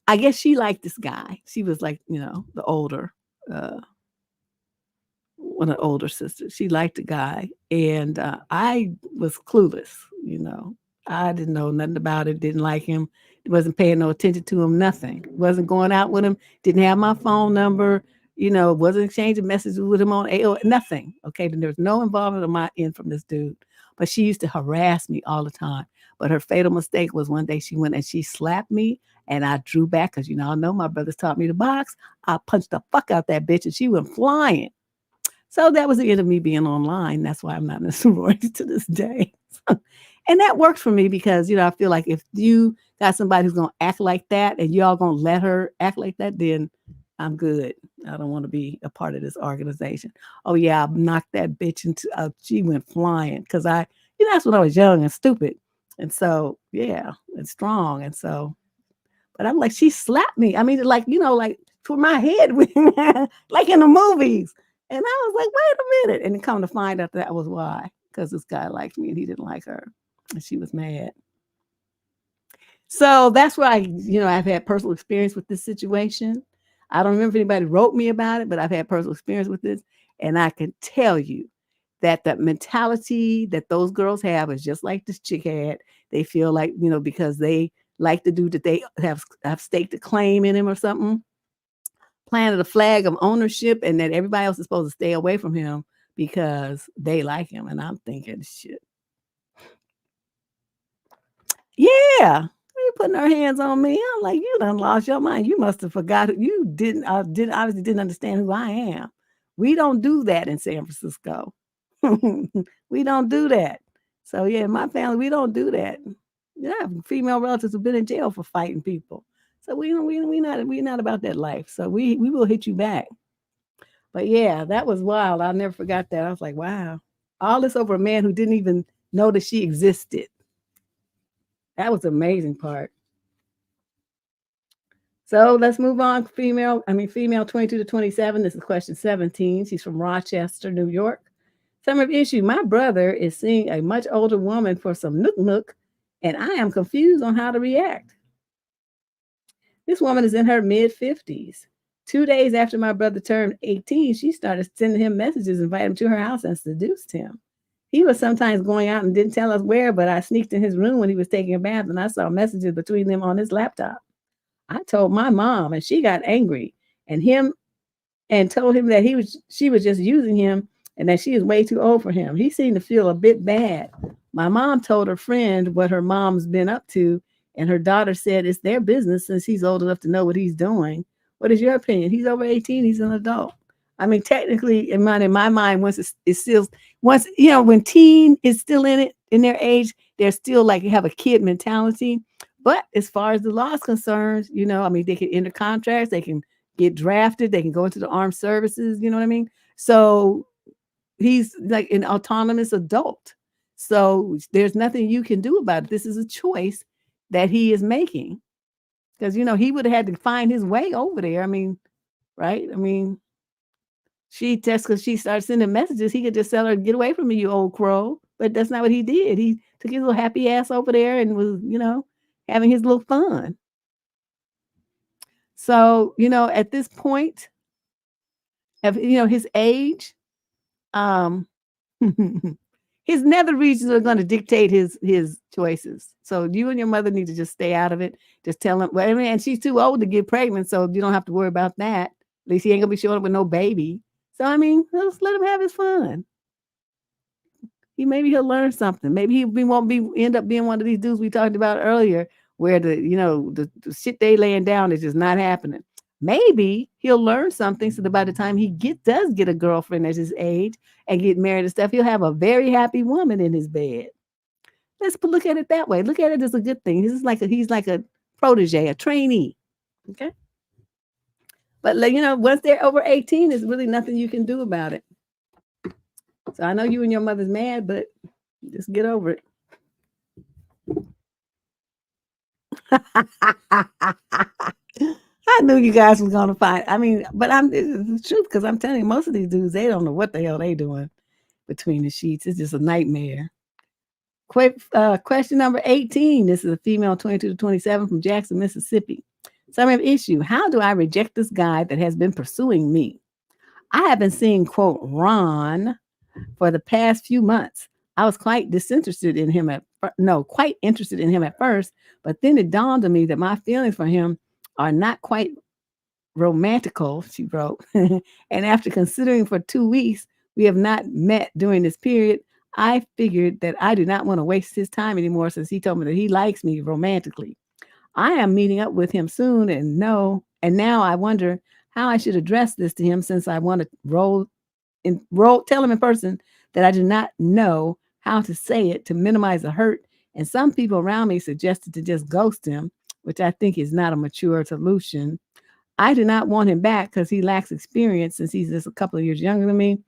I guess she liked this guy. She was like, the older, uh, one of the older sisters. She liked the guy, and I was clueless. I didn't know nothing about it. Didn't like him. Wasn't paying no attention to him. Nothing. Wasn't going out with him. Didn't have my phone number. Wasn't exchanging messages with him on AO. Nothing. Okay, then there was no involvement on my end from this dude. But she used to harass me all the time. But her fatal mistake was one day she went and she slapped me, and I drew back because I know my brothers taught me to box. I punched the fuck out that bitch, and she went flying. So that was the end of me being online. That's why I'm not in a sorority to this day. And that worked for me because, I feel like if you got somebody who's going to act like that and y'all going to let her act like that, then I'm good. I don't want to be a part of this organization. Oh, yeah, I knocked that bitch into, she went flying because that's when I was young and stupid. And so, yeah, and strong. And so, but I'm like, she slapped me. I mean, like, like for my head, like in the movies. And I was like, wait a minute. And come to find out that was why. Because this guy liked me and he didn't like her. And she was mad. So that's why I've had personal experience with this situation. I don't remember if anybody wrote me about it, but I've had personal experience with this. And I can tell you that the mentality that those girls have is just like this chick had. They feel like, because they like the dude that they have staked a claim in him or something, planted a flag of ownership, and that everybody else is supposed to stay away from him because they like him. And I'm thinking, shit. Yeah. You putting her hands on me. I'm like, you done lost your mind. You must have forgot. You obviously didn't understand who I am. We don't do that in San Francisco. We don't do that. So yeah, my family, we don't do that. Yeah, female relatives have been in jail for fighting people. So we not about that life. So we will hit you back. But yeah, that was wild. I'll never forgot that. I was like, wow. All this over a man who didn't even know that she existed. That was the amazing part. So let's move on. Female 22 to 27. This is question 17. She's from Rochester, New York. Summary of issue. My brother is seeing a much older woman for some nook, and I am confused on how to react. This woman is in her mid-50s. 2 days after my brother turned 18, she started sending him messages, inviting him to her house, and seduced him. He was sometimes going out and didn't tell us where, but I sneaked in his room when he was taking a bath, and I saw messages between them on his laptop. I told my mom, and she got angry, and told him that she was just using him, and that she is way too old for him. He seemed to feel a bit bad. My mom told her friend what her mom's been up to, and her daughter said it's their business since he's old enough to know what he's doing. What is your opinion? He's over 18. He's an adult. I mean, technically, in my mind, once it's still, when teen is still in their age, they're still like have a kid mentality. But as far as the law is concerned, they can enter contracts, they can get drafted, they can go into the armed services. You know what I mean? So he's like an autonomous adult. So there's nothing you can do about it. This is a choice that he is making. Because, he would have had to find his way over there. I mean, right? I mean, because she started sending messages, he could just tell her, get away from me, you old crow. But that's not what he did. He took his little happy ass over there and was, having his little fun. So, at this point of, his age, his nether regions are going to dictate his choices. So you and your mother need to just stay out of it. Just tell him. Well, I mean, and she's too old to get pregnant, so you don't have to worry about that. At least he ain't gonna be showing up with no baby. So I mean, just let him have his fun. Maybe he'll learn something. Maybe he won't end up being one of these dudes we talked about earlier, where the shit they laying down is just not happening. Maybe he'll learn something so that by the time he does get a girlfriend at his age and get married and stuff, he'll have a very happy woman in his bed. Let's look at it that way. Look at it as a good thing. He's like a protege, a trainee. Okay. But like, once they're over 18, there's really nothing you can do about it. So I know you and your mother's mad, but just get over it. I knew you guys was gonna find. I mean, but it's the truth because I'm telling you, most of these dudes, they don't know what the hell they doing between the sheets. It's just a nightmare. Question number 18. This is a female 22 to 27 from Jackson, Mississippi. Summary of issue. How do I reject this guy that has been pursuing me? I have been seeing, quote, Ron for the past few months. I was quite interested in him at first, but then it dawned on me that my feelings for him are not quite romantical, she wrote. And after considering for 2 weeks, we have not met during this period. I figured that I do not want to waste his time anymore since he told me that he likes me romantically. I am meeting up with him soon and now I wonder how I should address this to him since I want to tell him in person that I do not know how to say it to minimize the hurt. And some people around me suggested to just ghost him, which I think is not a mature solution. I do not want him back because he lacks experience since he's just a couple of years younger than me.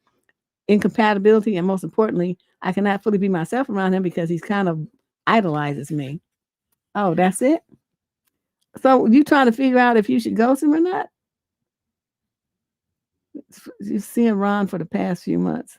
Incompatibility, and most importantly, I cannot fully be myself around him because he's kind of idolizes me. Oh, that's it? So you trying to figure out if you should ghost him or not? You've seen Ron for the past few months.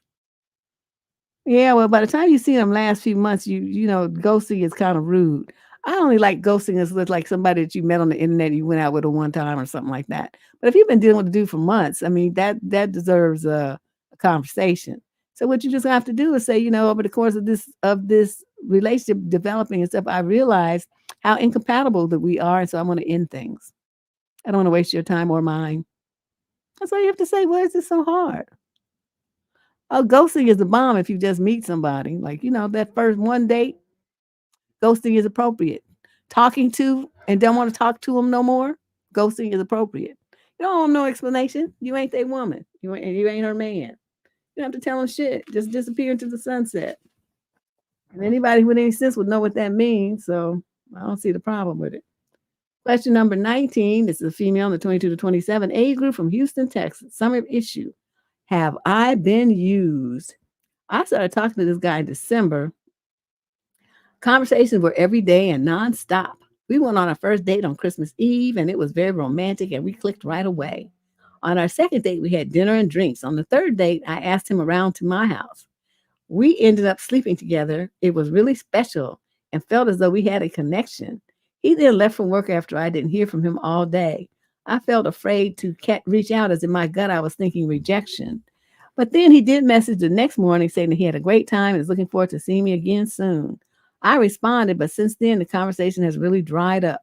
Yeah, well, by the time you see them last few months, ghosting is kind of rude. I only like ghosting as with like somebody that you met on the internet, you went out with a one time or something like that. But if you've been dealing with the dude for months, I mean, that deserves a conversation. So what you just have to do is say, over the course of this relationship developing and stuff, I realized how incompatible that we are, and so I want to end things. I don't want to waste your time or mine. That's all you have to say. Why is this so hard? Oh, ghosting is a bomb if you just meet somebody. Like, that first one date, ghosting is appropriate. Talking to and don't want to talk to them no more, ghosting is appropriate. You don't want no explanation. You ain't their woman. You ain't her man. You don't have to tell them shit. Just disappear into the sunset. And anybody with any sense would know what that means. So I don't see the problem with it. Question number 19. This is a female in the 22 to 27 age group from Houston, Texas. Summary of issue. Have I been used? I started talking to this guy in December. Conversations were every day and nonstop. We went on our first date on Christmas Eve, and it was very romantic, and we clicked right away. On our second date, we had dinner and drinks. On the third date, I asked him around to my house. We ended up sleeping together. It was really special and felt as though we had a connection. He then left from work after I didn't hear from him all day. I felt afraid to reach out, as in my gut I was thinking rejection. But then he did message the next morning saying that he had a great time and is looking forward to seeing me again soon. I responded, but since then the conversation has really dried up.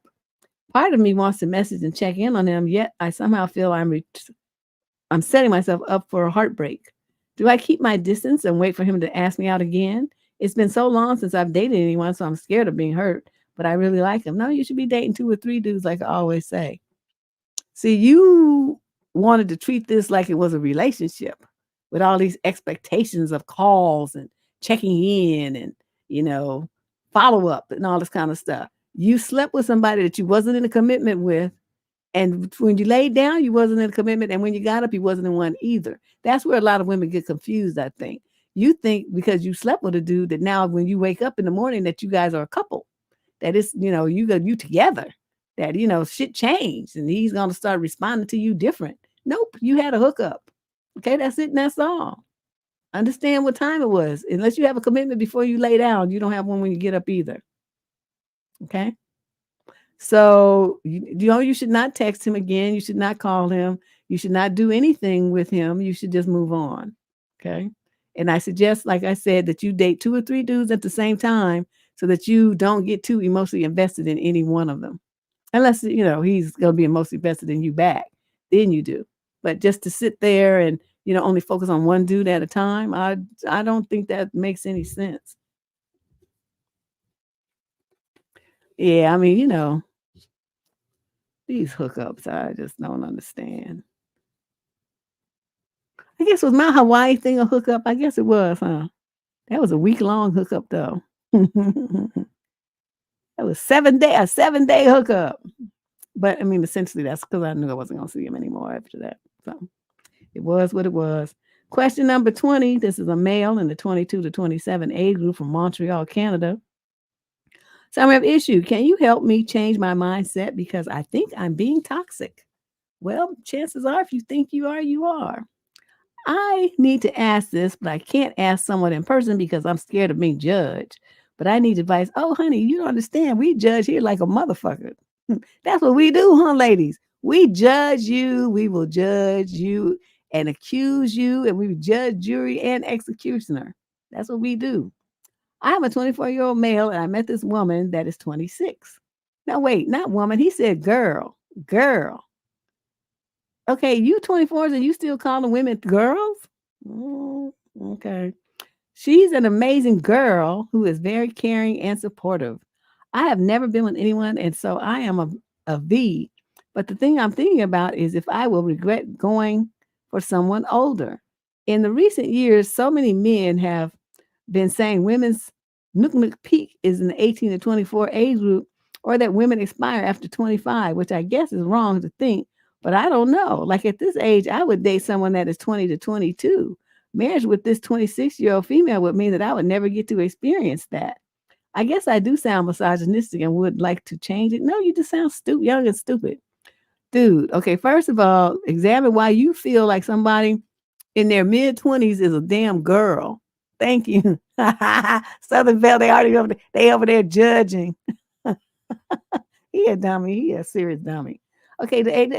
Part of me wants to message and check in on him, yet I somehow feel I'm setting myself up for a heartbreak. Do I keep my distance and wait for him to ask me out again? It's been so long since I've dated anyone, so I'm scared of being hurt, but I really like him. No, you should be dating 2 or 3 dudes, like I always say. See, you wanted to treat this like it was a relationship with all these expectations of calls and checking in and, follow up and all this kind of stuff. You slept with somebody that you wasn't in a commitment with. And when you laid down, you wasn't in a commitment. And when you got up, you wasn't in one either. That's where a lot of women get confused, I think. You think because you slept with a dude that now when you wake up in the morning that you guys are a couple, that it's, you together, that, shit changed and he's going to start responding to you different. Nope. You had a hookup. Okay. That's it. And that's all. Understand what time it was. Unless you have a commitment before you lay down, you don't have one when you get up either. Okay. So, you should not text him again. You should not call him. You should not do anything with him. You should just move on. Okay. And I suggest, like I said, that you date 2 or 3 dudes at the same time so that you don't get too emotionally invested in any one of them. Unless, he's going to be emotionally invested in you back. Then you do. But just to sit there and, only focus on one dude at a time, I don't think that makes any sense. Yeah, I mean, these hookups, I just don't understand. I guess was my Hawaii thing a hookup? I guess it was, huh? That was a week-long hookup, though. That was a 7-day hookup. But I mean, essentially, that's because I knew I wasn't going to see him anymore after that. So it was what it was. Question number 20. This is a male in the 22 to 27 age group from Montreal, Canada. Summary of issue. Can you help me change my mindset because I think I'm being toxic? Well, chances are, if you think you are, you are. I need to ask this, but I can't ask someone in person because I'm scared of being judged. But I need advice. Oh, honey, you don't understand. We judge here like a motherfucker. That's what we do, huh, ladies? We judge you. We will judge you and accuse you, and we judge jury and executioner. That's what we do. I am a 24-year-old male, and I met this woman that is 26. Now, wait, not woman. He said girl. Girl. Okay, you 24s and you still calling women girls? Mm, okay. She's an amazing girl who is very caring and supportive. I have never been with anyone, and so I am a V. But the thing I'm thinking about is if I will regret going for someone older. In the recent years, so many men have been saying women's nucleic peak is in the 18 to 24 age group, or that women expire after 25, which I guess is wrong to think, but I don't know. Like at this age, I would date someone that is 20 to 22. Marriage with this 26-year-old female would mean that I would never get to experience that. I guess I do sound misogynistic and would like to change it. No, you just sound stupid, young and stupid. Dude, okay, first of all, examine why you feel like somebody in their mid-20s is a damn girl. Thank you. Southern Belle, they over there judging. He a dummy. He a serious dummy. Okay,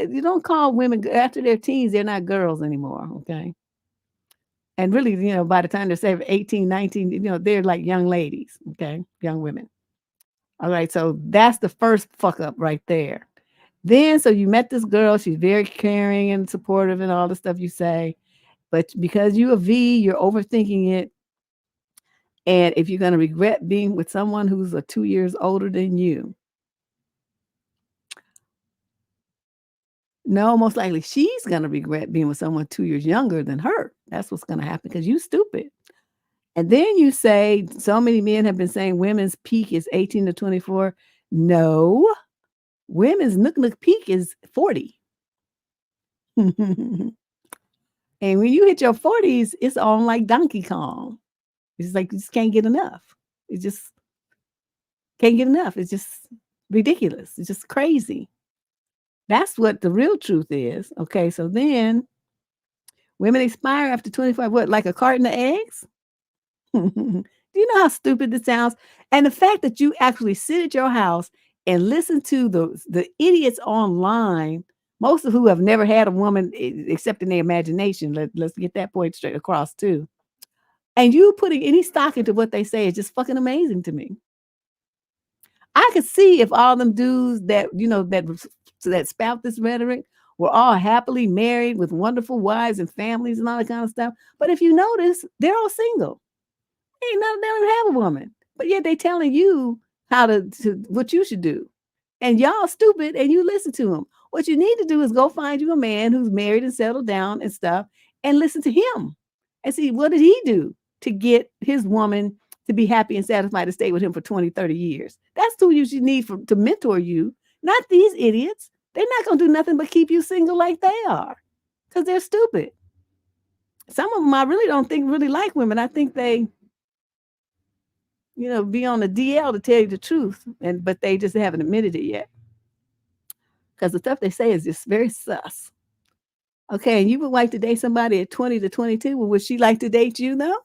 you don't call women after their teens, they're not girls anymore, okay? And really, by the time they're say 18, 19, they're like young ladies, okay? Young women. All right, so that's the first fuck up right there. Then, so you met this girl, she's very caring and supportive and all the stuff you say, but because you're a V, you're overthinking it. And if you're going to regret being with someone who's 2 years older than you, no, most likely she's going to regret being with someone 2 years younger than her. That's what's going to happen because you stupid. And then you say, so many men have been saying women's peak is 18 to 24. No, women's nucleic peak is 40. And when you hit your 40s, it's on like Donkey Kong. It's like you just can't get enough. It just can't get enough. It's just ridiculous. It's just crazy. That's what the real truth is. Okay, so then women expire after 25, what, like a carton of eggs? Do you know how stupid this sounds? And the fact that you actually sit at your house and listen to the idiots online, most of who have never had a woman except in their imagination. Let's get that point straight across too. And you putting any stock into what they say is just fucking amazing to me. I could see if all them dudes that spout this rhetoric were all happily married with wonderful wives and families and all that kind of stuff. But if you notice, they're all single. Ain't none of them even have a woman. But yet they telling you how to what you should do. And y'all stupid and you listen to them. What you need to do is go find you a man who's married and settled down and stuff and listen to him and see what did he do to get his woman to be happy and satisfied to stay with him for 20, 30 years. That's who you should need to mentor you, not these idiots. They're not going to do nothing but keep you single like they are because they're stupid. Some of them I really don't think really like women. I think they be on the DL to tell you the truth, but they just haven't admitted it yet. Because the stuff they say is just very sus. Okay, and you would like to date somebody at 20 to 22. Well, would she like to date you though?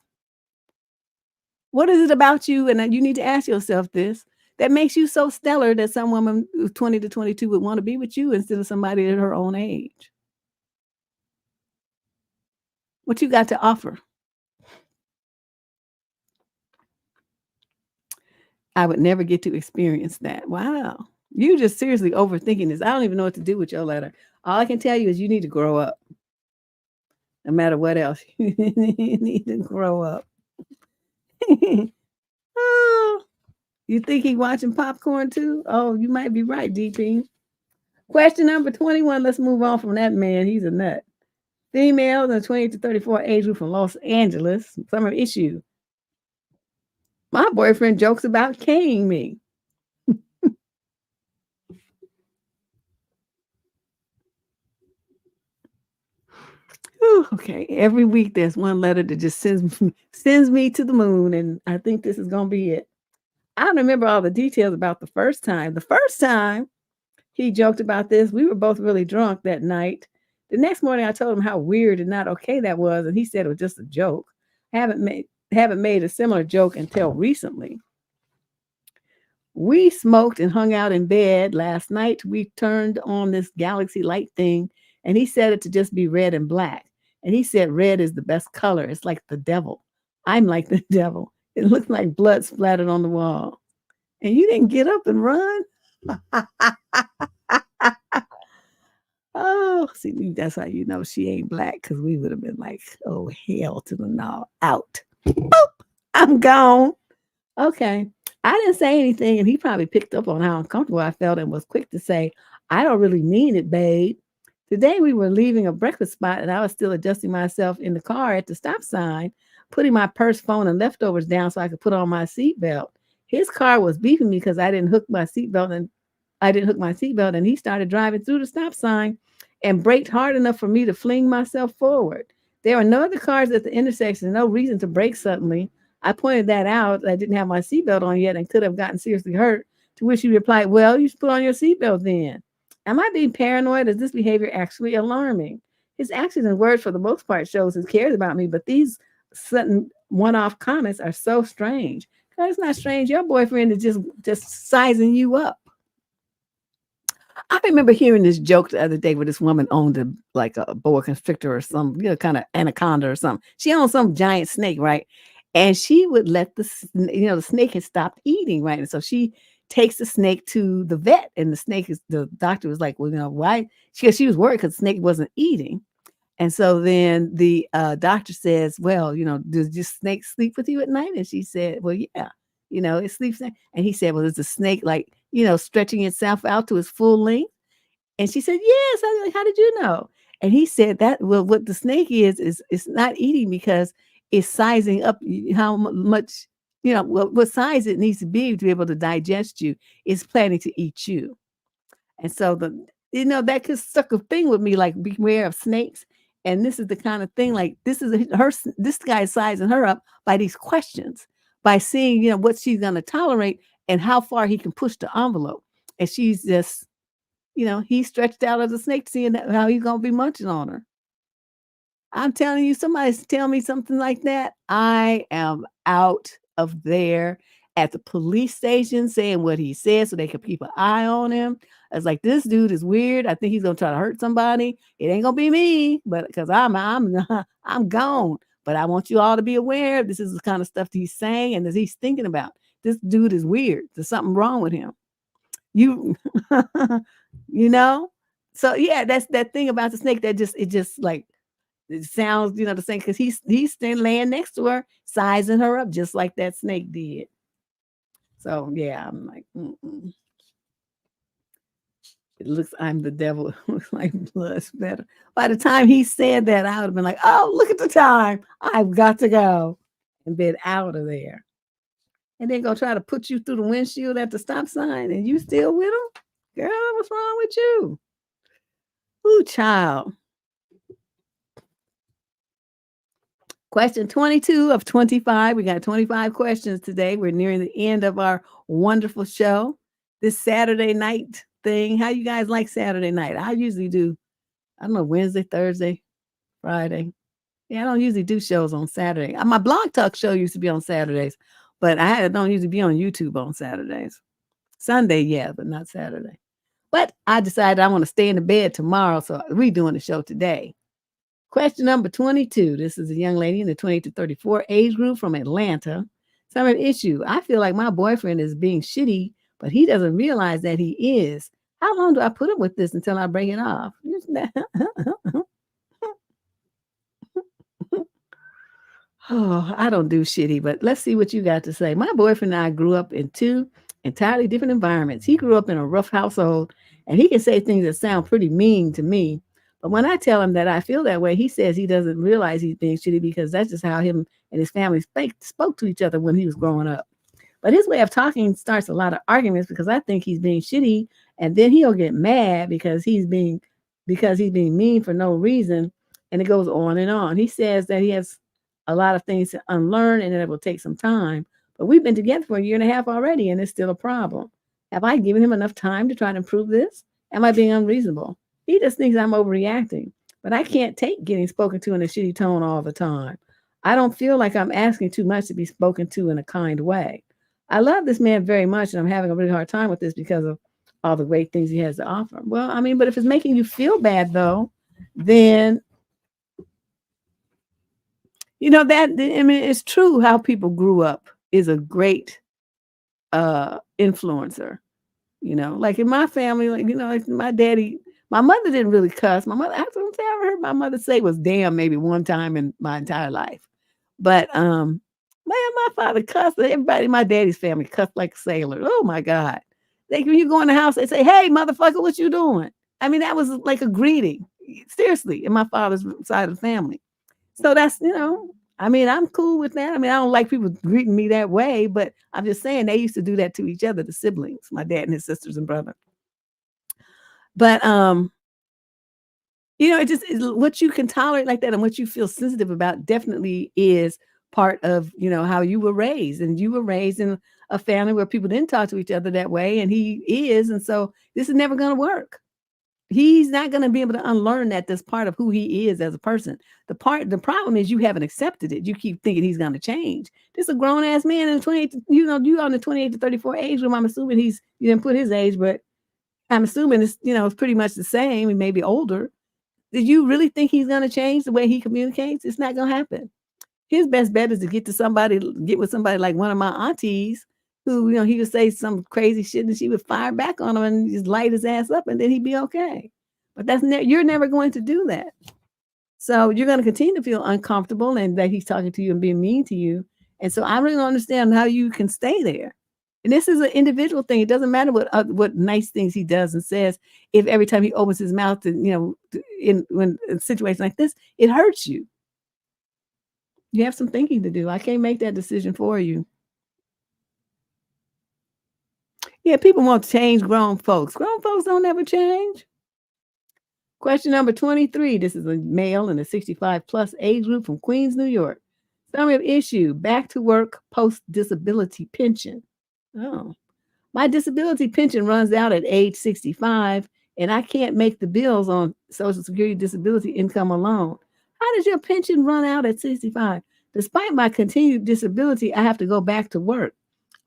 What is it about you? And you need to ask yourself this that makes you so stellar that some woman who's 20 to 22 would want to be with you instead of somebody at her own age. What you got to offer? I would never get to experience that. Wow. You just seriously overthinking this. I don't even know what to do with your letter. All I can tell you is you need to grow up. No matter what else, you need to grow up. Oh, you think he watching popcorn too? Oh, you might be right, DP. Question number 21. Let's move on from that man. He's a nut. Female in the 20 to 34 age group from Los Angeles. Summer issue. My boyfriend jokes about caning me. Whew, okay. Every week there's one letter that just sends me to the moon, and I think this is gonna be it. I don't remember all the details about the first time. The first time he joked about this, we were both really drunk that night. The next morning I told him how weird and not okay that was, and he said it was just a joke. I haven't made a similar joke until recently. We smoked and hung out in bed last night. We turned on this galaxy light thing, and he said it to just be red and black. And he said red is the best color. It's like the devil. I'm like the devil. It looks like blood splattered on the wall. And you didn't get up and run? Oh, see, that's how you know she ain't black, because we would have been like, oh, hell to the no, out. Boop, I'm gone. Okay. I didn't say anything, and he probably picked up on how uncomfortable I felt and was quick to say, I don't really mean it, babe. Today we were leaving a breakfast spot, and I was still adjusting myself in the car at the stop sign, putting my purse, phone, and leftovers down so I could put on my seatbelt. His car was beeping me because I didn't hook my seatbelt, and he started driving through the stop sign and braked hard enough for me to fling myself forward. There were no other cars at the intersection, no reason to brake suddenly. I pointed that out. I didn't have my seatbelt on yet and could have gotten seriously hurt, to which he replied, well, you should put on your seatbelt then. Am I being paranoid? Is this behavior actually alarming? His actions and words, for the most part, shows he cares about me, but these sudden one-off comments are so strange. It's not strange. Your boyfriend is just sizing you up. I remember hearing this joke the other day where this woman owned a boa constrictor or some, kind of anaconda or something. She owned some giant snake, right? And she would let the snake had stopped eating, right? And so she takes the snake to the vet, and the doctor was like, well, why? She was worried because the snake wasn't eating. And so then the doctor says, well, does your snake sleep with you at night? And she said, well, yeah, it sleeps. And he said, well, is the snake stretching itself out to its full length? And she said, yes. I was like, how did you know? And he said that, well, what the snake is it's not eating because it's sizing up how much, what size it needs to be able to digest you. It's planning to eat you. And so that could stuck a thing with me, like beware of snakes. And this is the kind of thing, like this guy's sizing her up by these questions, by seeing, what she's going to tolerate and how far he can push the envelope. And she's just, he stretched out as a snake, seeing how he's going to be munching on her. I'm telling you, somebody's tell me something like that, I am out of there at the police station saying what he said so they could keep an eye on him. I was like, this dude is weird. I think he's gonna try to hurt somebody. It ain't gonna be me, but because I'm gone. But I want you all to be aware this is the kind of stuff he's saying and that he's thinking about. This dude is weird. There's something wrong with him. You So yeah, that's that thing about the snake that just like it sounds, the same, because he's still laying next to her, sizing her up just like that snake did. So yeah, I'm like, mm-mm. I'm the devil. It looks like blood better. By the time he said that, I would have been like, oh, look at the time. I've got to go and been out of there. And then go try to put you through the windshield at the stop sign and you still with him? Girl, what's wrong with you? Ooh, child. Question 22 of 25. We got 25 questions today. We're nearing the end of our wonderful show. This Saturday night thing. How you guys like Saturday night? I usually do, I don't know, Wednesday, Thursday, Friday. Yeah, I don't usually do shows on Saturday. My blog talk show used to be on Saturdays, but I don't usually be on YouTube on Saturdays. Sunday, yeah, but not Saturday. But I decided I want to stay in the bed tomorrow, so we're doing the show today. Question number 22. This is a young lady in the 20 to 34 age group from Atlanta. Some issue. I feel like my boyfriend is being shitty, but he doesn't realize that he is. How long do I put up with this until I break it off? Oh, I don't do shitty, but let's see what you got to say. My boyfriend and I grew up in two entirely different environments. He grew up in a rough household, and he can say things that sound pretty mean to me. But when I tell him that I feel that way, he says he doesn't realize he's being shitty because that's just how him and his family spoke to each other when he was growing up. But his way of talking starts a lot of arguments because I think he's being shitty, and then he'll get mad because he's being because he's being mean for no reason. And it goes on and on. He says that he has a lot of things to unlearn and that it will take some time. But we've been together for a year and a half already, and it's still a problem. Have I given him enough time to try to improve this? Am I being unreasonable? He just thinks I'm overreacting, but I can't take getting spoken to in a shitty tone all the time. I don't feel like I'm asking too much to be spoken to in a kind way. I love this man very much, and I'm having a really hard time with this because of all the great things he has to offer. Well, I mean, but if it's making you feel bad, though, then that I mean, it's true how people grew up is a great influencer. Like in my family, like my daddy, my mother didn't really cuss. I don't think I ever heard my mother say was damn maybe one time in my entire life. But man, my father cussed. Everybody in my daddy's family cussed like a sailor. Oh my God. Like when you go in the house, they say, "Hey, motherfucker, what you doing?" I mean, that was like a greeting. Seriously, in my father's side of the family. So I mean, I'm cool with that. I mean, I don't like people greeting me that way, but I'm just saying they used to do that to each other, the siblings, my dad and his sisters and brother. But it just is what you can tolerate like that and what you feel sensitive about definitely is part of, how you were raised. And you were raised in a family where people didn't talk to each other that way, and he is, and so this is never going to work. He's not going to be able to unlearn that that's part of who he is as a person. The problem is you haven't accepted it. You keep thinking he's going to change. This is a grown ass man in the 28, you on the 28 to 34 age group. I'm assuming you didn't put his age, but I'm assuming it's pretty much the same. He may be older. Did you really think he's going to change the way he communicates? It's not going to happen. His best bet is to get with somebody like one of my aunties who, he would say some crazy shit and she would fire back on him and just light his ass up and then he'd be okay. But you're never going to do that. So you're going to continue to feel uncomfortable and that he's talking to you and being mean to you. And so I really don't understand how you can stay there. And this is an individual thing. It doesn't matter what nice things he does and says. If every time he opens his mouth, in a situation like this, it hurts you. You have some thinking to do. I can't make that decision for you. Yeah, people want to change grown folks. Grown folks don't ever change. Question number 23. This is a male in the 65 plus age group from Queens, New York. Summary of issue: back to work post disability pension. Oh, my disability pension runs out at age 65 and I can't make the bills on Social Security disability income alone. How does your pension run out at 65? Despite my continued disability, I have to go back to work.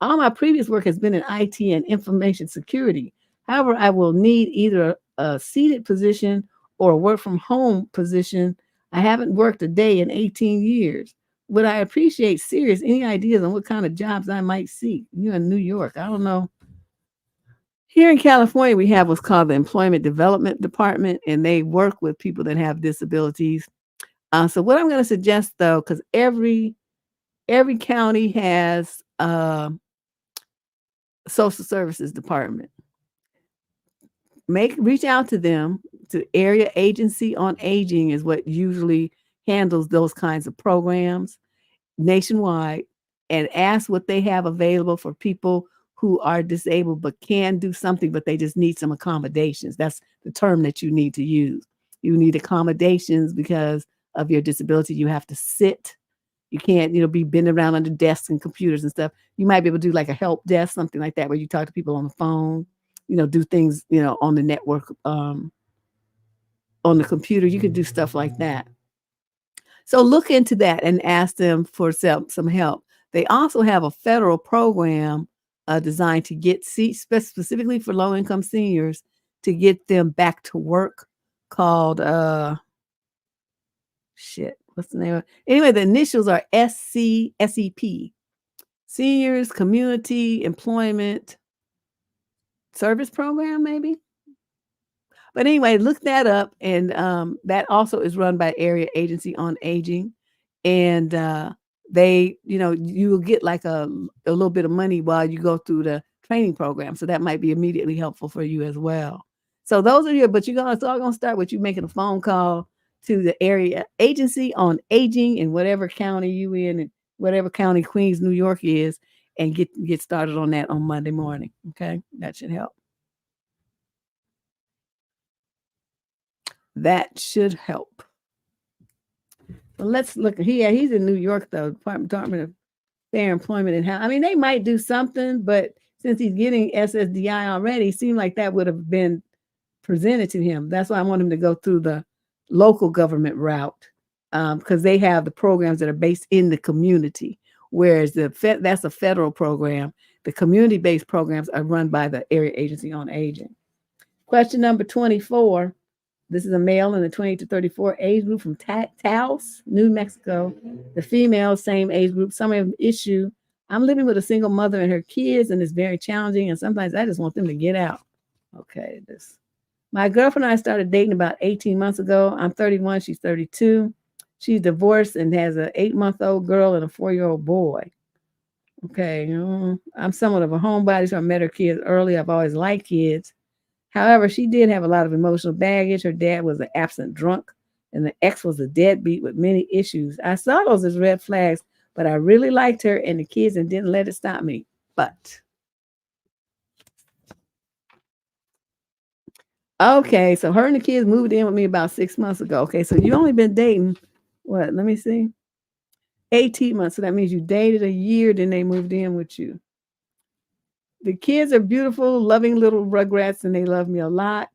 All my previous work has been in IT and information security. However, I will need either a seated position or a work from home position. I haven't worked a day in 18 years. Would I appreciate any ideas on what kind of jobs I might seek? You're in New York. I don't know. Here in California, we have what's called the Employment Development Department, and they work with people that have disabilities. So what I'm going to suggest, though, because every county has a social services department, reach out to them. To Area Agency on Aging is what usually handles those kinds of programs nationwide, and ask what they have available for people who are disabled but can do something, but they just need some accommodations. That's the term that you need to use. You need accommodations because of your disability. You have to sit. You can't, be bending around under desks and computers and stuff. You might be able to do like a help desk, something like that, where you talk to people on the phone, do things, on the network, on the computer. You could do stuff like that. So look into that and ask them for some help. They also have a federal program designed to get specifically for low-income seniors to get them back to work called what's the name of it? Anyway, the initials are SEP, Seniors Community Employment Service Program, maybe. But anyway, look that up, and that also is run by Area Agency on Aging, and they, you will get like a little bit of money while you go through the training program, so that might be immediately helpful for you as well. So those are but it's all gonna start with you making a phone call to the Area Agency on Aging in whatever county you in, and whatever county Queens, New York is, and get started on that on Monday morning. Okay, that should help. That should help. Well, let's look. He's in New York, though, Department of Fair Employment and Housing. I mean, they might do something, but since he's getting SSDI already, it seemed like that would have been presented to him. That's why I want him to go through the local government route, because they have the programs that are based in the community, whereas that's a federal program. The community-based programs are run by the Area Agency on Aging. Question number 24. This is a male in the 20 to 34 age group from Taos, New Mexico. The female, same age group. Some have an issue. I'm living with a single mother and her kids, and it's very challenging, and sometimes I just want them to get out. Okay, my girlfriend and I started dating about 18 months ago. I'm 31, she's 32. She's divorced and has an 8-month-old girl and a 4-year-old boy. Okay, I'm somewhat of a homebody, so I met her kids early. I've always liked kids. However, she did have a lot of emotional baggage. Her dad was an absent drunk, and the ex was a deadbeat with many issues. I saw those as red flags, but I really liked her and the kids and didn't let it stop me. But okay, so her and the kids moved in with me about 6 months ago. Okay, so you only been dating, what, let me see, 18 months. So that means you dated a year, then they moved in with you. The kids are beautiful, loving little rugrats, and they love me a lot.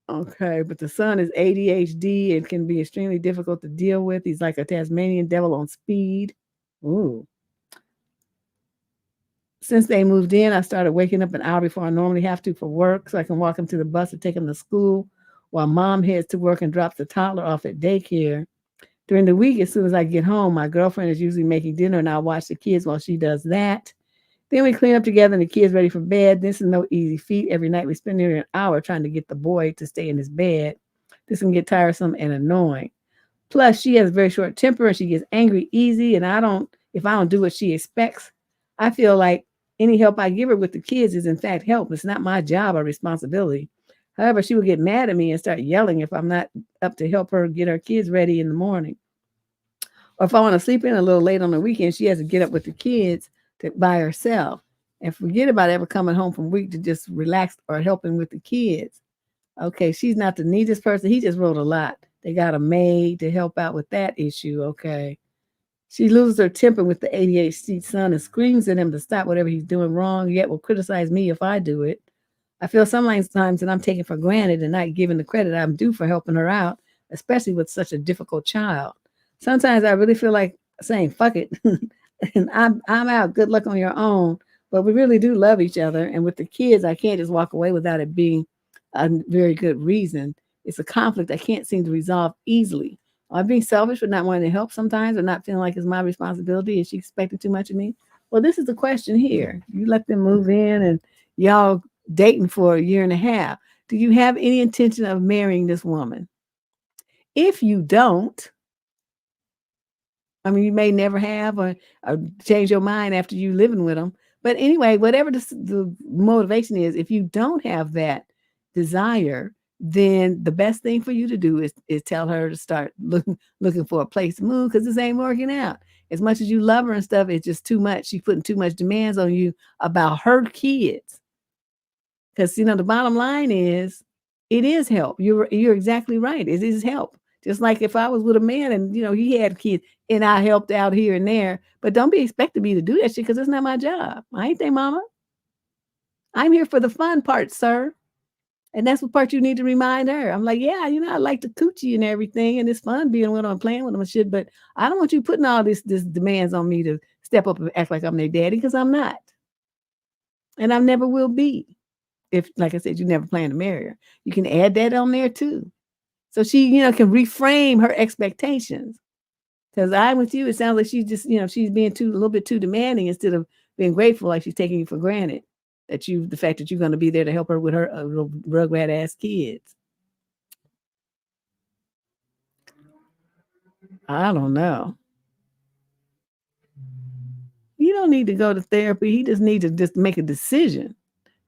Okay, but the son is ADHD and can be extremely difficult to deal with. He's like a Tasmanian devil on speed. Ooh. Since they moved in, I started waking up an hour before I normally have to for work so I can walk him to the bus to take him to school while mom heads to work and drops the toddler off at daycare. During the week, as soon as I get home, my girlfriend is usually making dinner and I'll watch the kids while she does that. Then we clean up together and the kids ready for bed. This is no easy feat. Every night we spend nearly an hour trying to get the boy to stay in his bed. This can get tiresome and annoying. Plus, she has a very short temper and she gets angry easy. And if I don't do what she expects, I feel like any help I give her with the kids is in fact help. It's not my job or responsibility. However, she would get mad at me and start yelling if I'm not up to help her get her kids ready in the morning. Or if I want to sleep in a little late on the weekend, she has to get up with the kids by herself and forget about ever coming home from work to just relax or helping with the kids. Okay, she's not the neatest person. He just wrote a lot. They got a maid to help out with that issue. Okay. She loses her temper with the ADHD son and screams at him to stop whatever he's doing wrong, yet will criticize me if I do it. I feel sometimes that I'm taken for granted and not given the credit I'm due for helping her out, especially with such a difficult child. Sometimes I really feel like saying, fuck it, and I'm out. Good luck on your own. But we really do love each other. And with the kids, I can't just walk away without it being a very good reason. It's a conflict I can't seem to resolve easily. I'm being selfish for not wanting to help sometimes or not feeling like it's my responsibility. Is she expecting too much of me? Well, this is the question here. You let them move in and y'all dating for a year and a half. Do you have any intention of marrying this woman? If you don't, I mean, you may never have or change your mind after you living with them. But anyway, whatever the motivation is, if you don't have that desire, then the best thing for you to do is tell her to start looking for a place to move because this ain't working out. As much as you love her and stuff, it's just too much. She's putting too much demands on you about her kids. Because, the bottom line is it is help. You're exactly right. It is help. Just like if I was with a man and, he had kids and I helped out here and there, but don't be expecting me to do that shit because it's not my job. I ain't their mama. I'm here for the fun part, sir. And that's what part you need to remind her. I'm like, yeah, I like the coochie and everything, and it's fun being with them and playing with them and shit, but I don't want you putting all this demands on me to step up and act like I'm their daddy because I'm not. And I never will be. If, like I said, you never plan to marry her. You can add that on there too. So she, can reframe her expectations. Because I'm with you, it sounds like she's just, she's being a little bit too demanding instead of being grateful, like she's taking you for granted. The fact that you're going to be there to help her with her little rugrat ass kids. I don't know. You don't need to go to therapy. He just needs to just make a decision.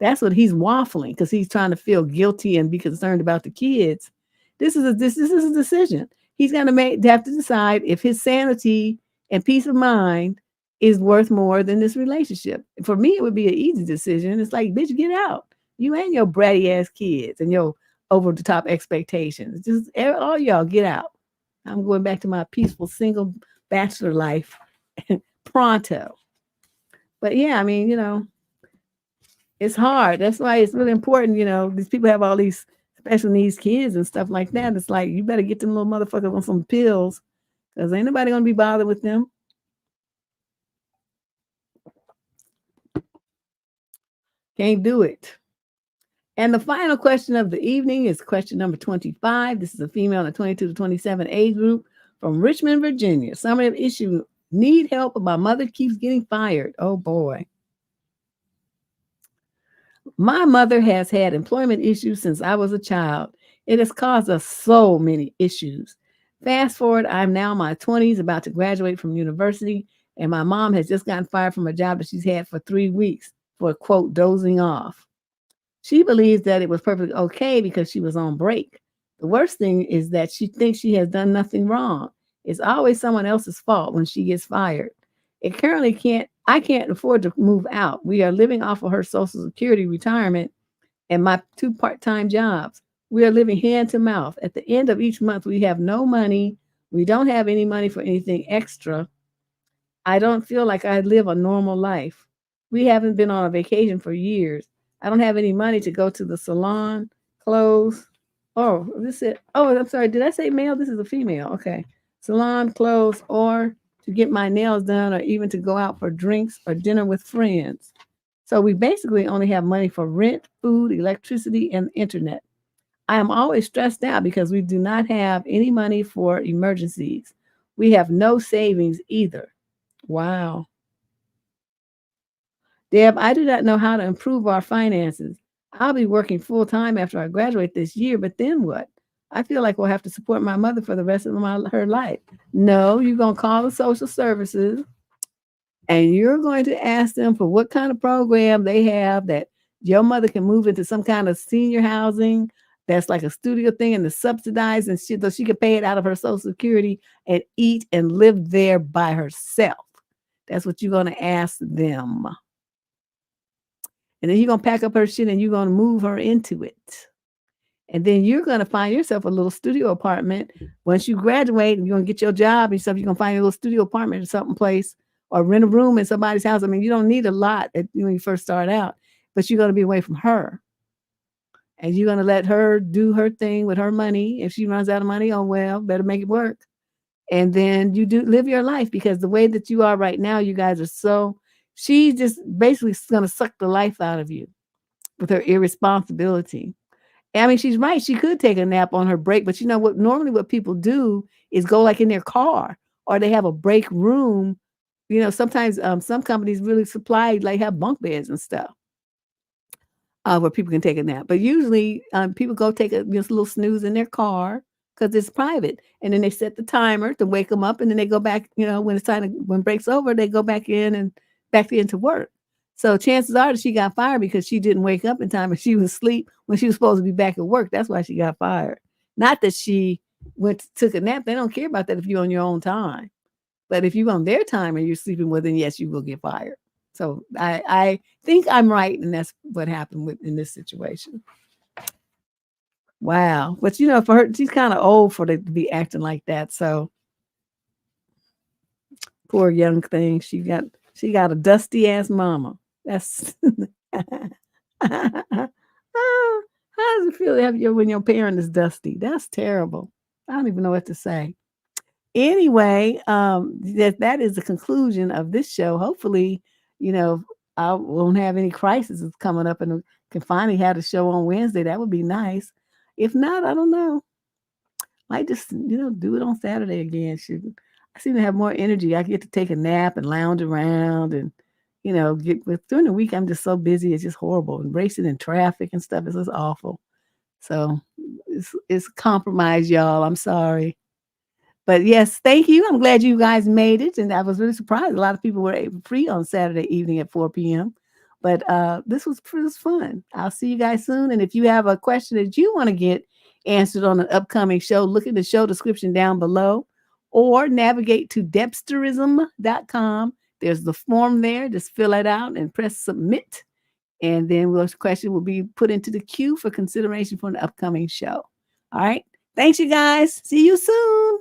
That's what he's waffling because he's trying to feel guilty and be concerned about the kids. This is a decision. He's going to have to decide if his sanity and peace of mind is worth more than this relationship. For me, it would be an easy decision. It's like, bitch, get out. You and your bratty ass kids and your over the top expectations. Just all y'all get out. I'm going back to my peaceful single bachelor life pronto. But yeah, I mean, it's hard. That's why it's really important. These people have all these special needs kids and stuff like that. It's like, you better get them little motherfuckers on some pills because ain't nobody going to be bothered with them. Can't do it. And the final question of the evening is question number 25. This is a female in the 22 to 27 age group from Richmond, Virginia. Summary of issue: need help, but my mother keeps getting fired. Oh boy. My mother has had employment issues since I was a child. It has caused us so many issues. Fast forward, I'm now in my 20s, about to graduate from university, and my mom has just gotten fired from a job that she's had for 3 weeks for, quote, dozing off. She believes that it was perfectly okay because she was on break. The worst thing is that she thinks she has done nothing wrong. It's always someone else's fault when she gets fired. I can't afford to move out. We are living off of her Social Security retirement and my 2 part-time jobs. We are living hand to mouth. At the end of each month, we have no money. We don't have any money for anything extra. I don't feel like I live a normal life. We haven't been on a vacation for years. I don't have any money to go to the salon, clothes. Oh, I'm sorry. Did I say male? This is a female. Okay. Salon, clothes, or to get my nails done, or even to go out for drinks or dinner with friends. So we basically only have money for rent, food, electricity, and internet. I am always stressed out because we do not have any money for emergencies. We have no savings either. Wow. Deb, I do not know how to improve our finances. I'll be working full time after I graduate this year, but then what? I feel like we'll have to support my mother for the rest of her life. No, you're going to call the social services and you're going to ask them for what kind of program they have that your mother can move into some kind of senior housing that's like a studio thing and to subsidize and shit, so she can pay it out of her Social Security and eat and live there by herself. That's what you're going to ask them. And then you're going to pack up her shit and you're going to move her into it. And then you're going to find yourself a little studio apartment. Once you graduate and you're going to get your job and stuff, you're going to find a little studio apartment or something place or rent a room in somebody's house. I mean, you don't need a lot when you first start out, but you're going to be away from her. And you're going to let her do her thing with her money. If she runs out of money, oh, well, better make it work. And then you do live your life, because the way that you are right now, you guys are she's just basically going to suck the life out of you with her irresponsibility. I mean, she's right. She could take a nap on her break, but you know what? Normally what people do is go like in their car, or they have a break room. Sometimes some companies really supply, like have bunk beds and stuff where people can take a nap. But usually people go take a little snooze in their car because it's private. And then they set the timer to wake them up, and then they go back, when it's time when break's over, they go back into work. So chances are that she got fired because she didn't wake up in time and she was asleep when she was supposed to be back at work. That's why she got fired. Not that she took a nap. They don't care about that if you're on your own time. But if you're on their time and you're sleeping with, then yes, you will get fired. So I think I'm right, and that's what happened in this situation. Wow. But for her, she's kind of old for to be acting like that. So poor young thing. She got a dusty ass mama. That's how does it feel to have when your parent is dusty? That's terrible. I don't even know what to say. Anyway, that is the conclusion of this show. Hopefully, I won't have any crises coming up and can finally have a show on Wednesday. That would be nice. If not, I don't know. Might just, do it on Saturday again. I seem to have more energy. I get to take a nap and lounge around and, during the week, I'm just so busy. It's just horrible. And racing in traffic and stuff is just awful. So it's compromise, y'all. I'm sorry. But yes, thank you. I'm glad you guys made it. And I was really surprised. A lot of people were free on Saturday evening at 4 p.m. But this was fun. I'll see you guys soon. And if you have a question that you want to get answered on an upcoming show, look at the show description down below or navigate to Debsterism.com. There's the form there. Just fill it out and press submit. And then those questions will be put into the queue for consideration for an upcoming show. All right. Thanks, you guys. See you soon.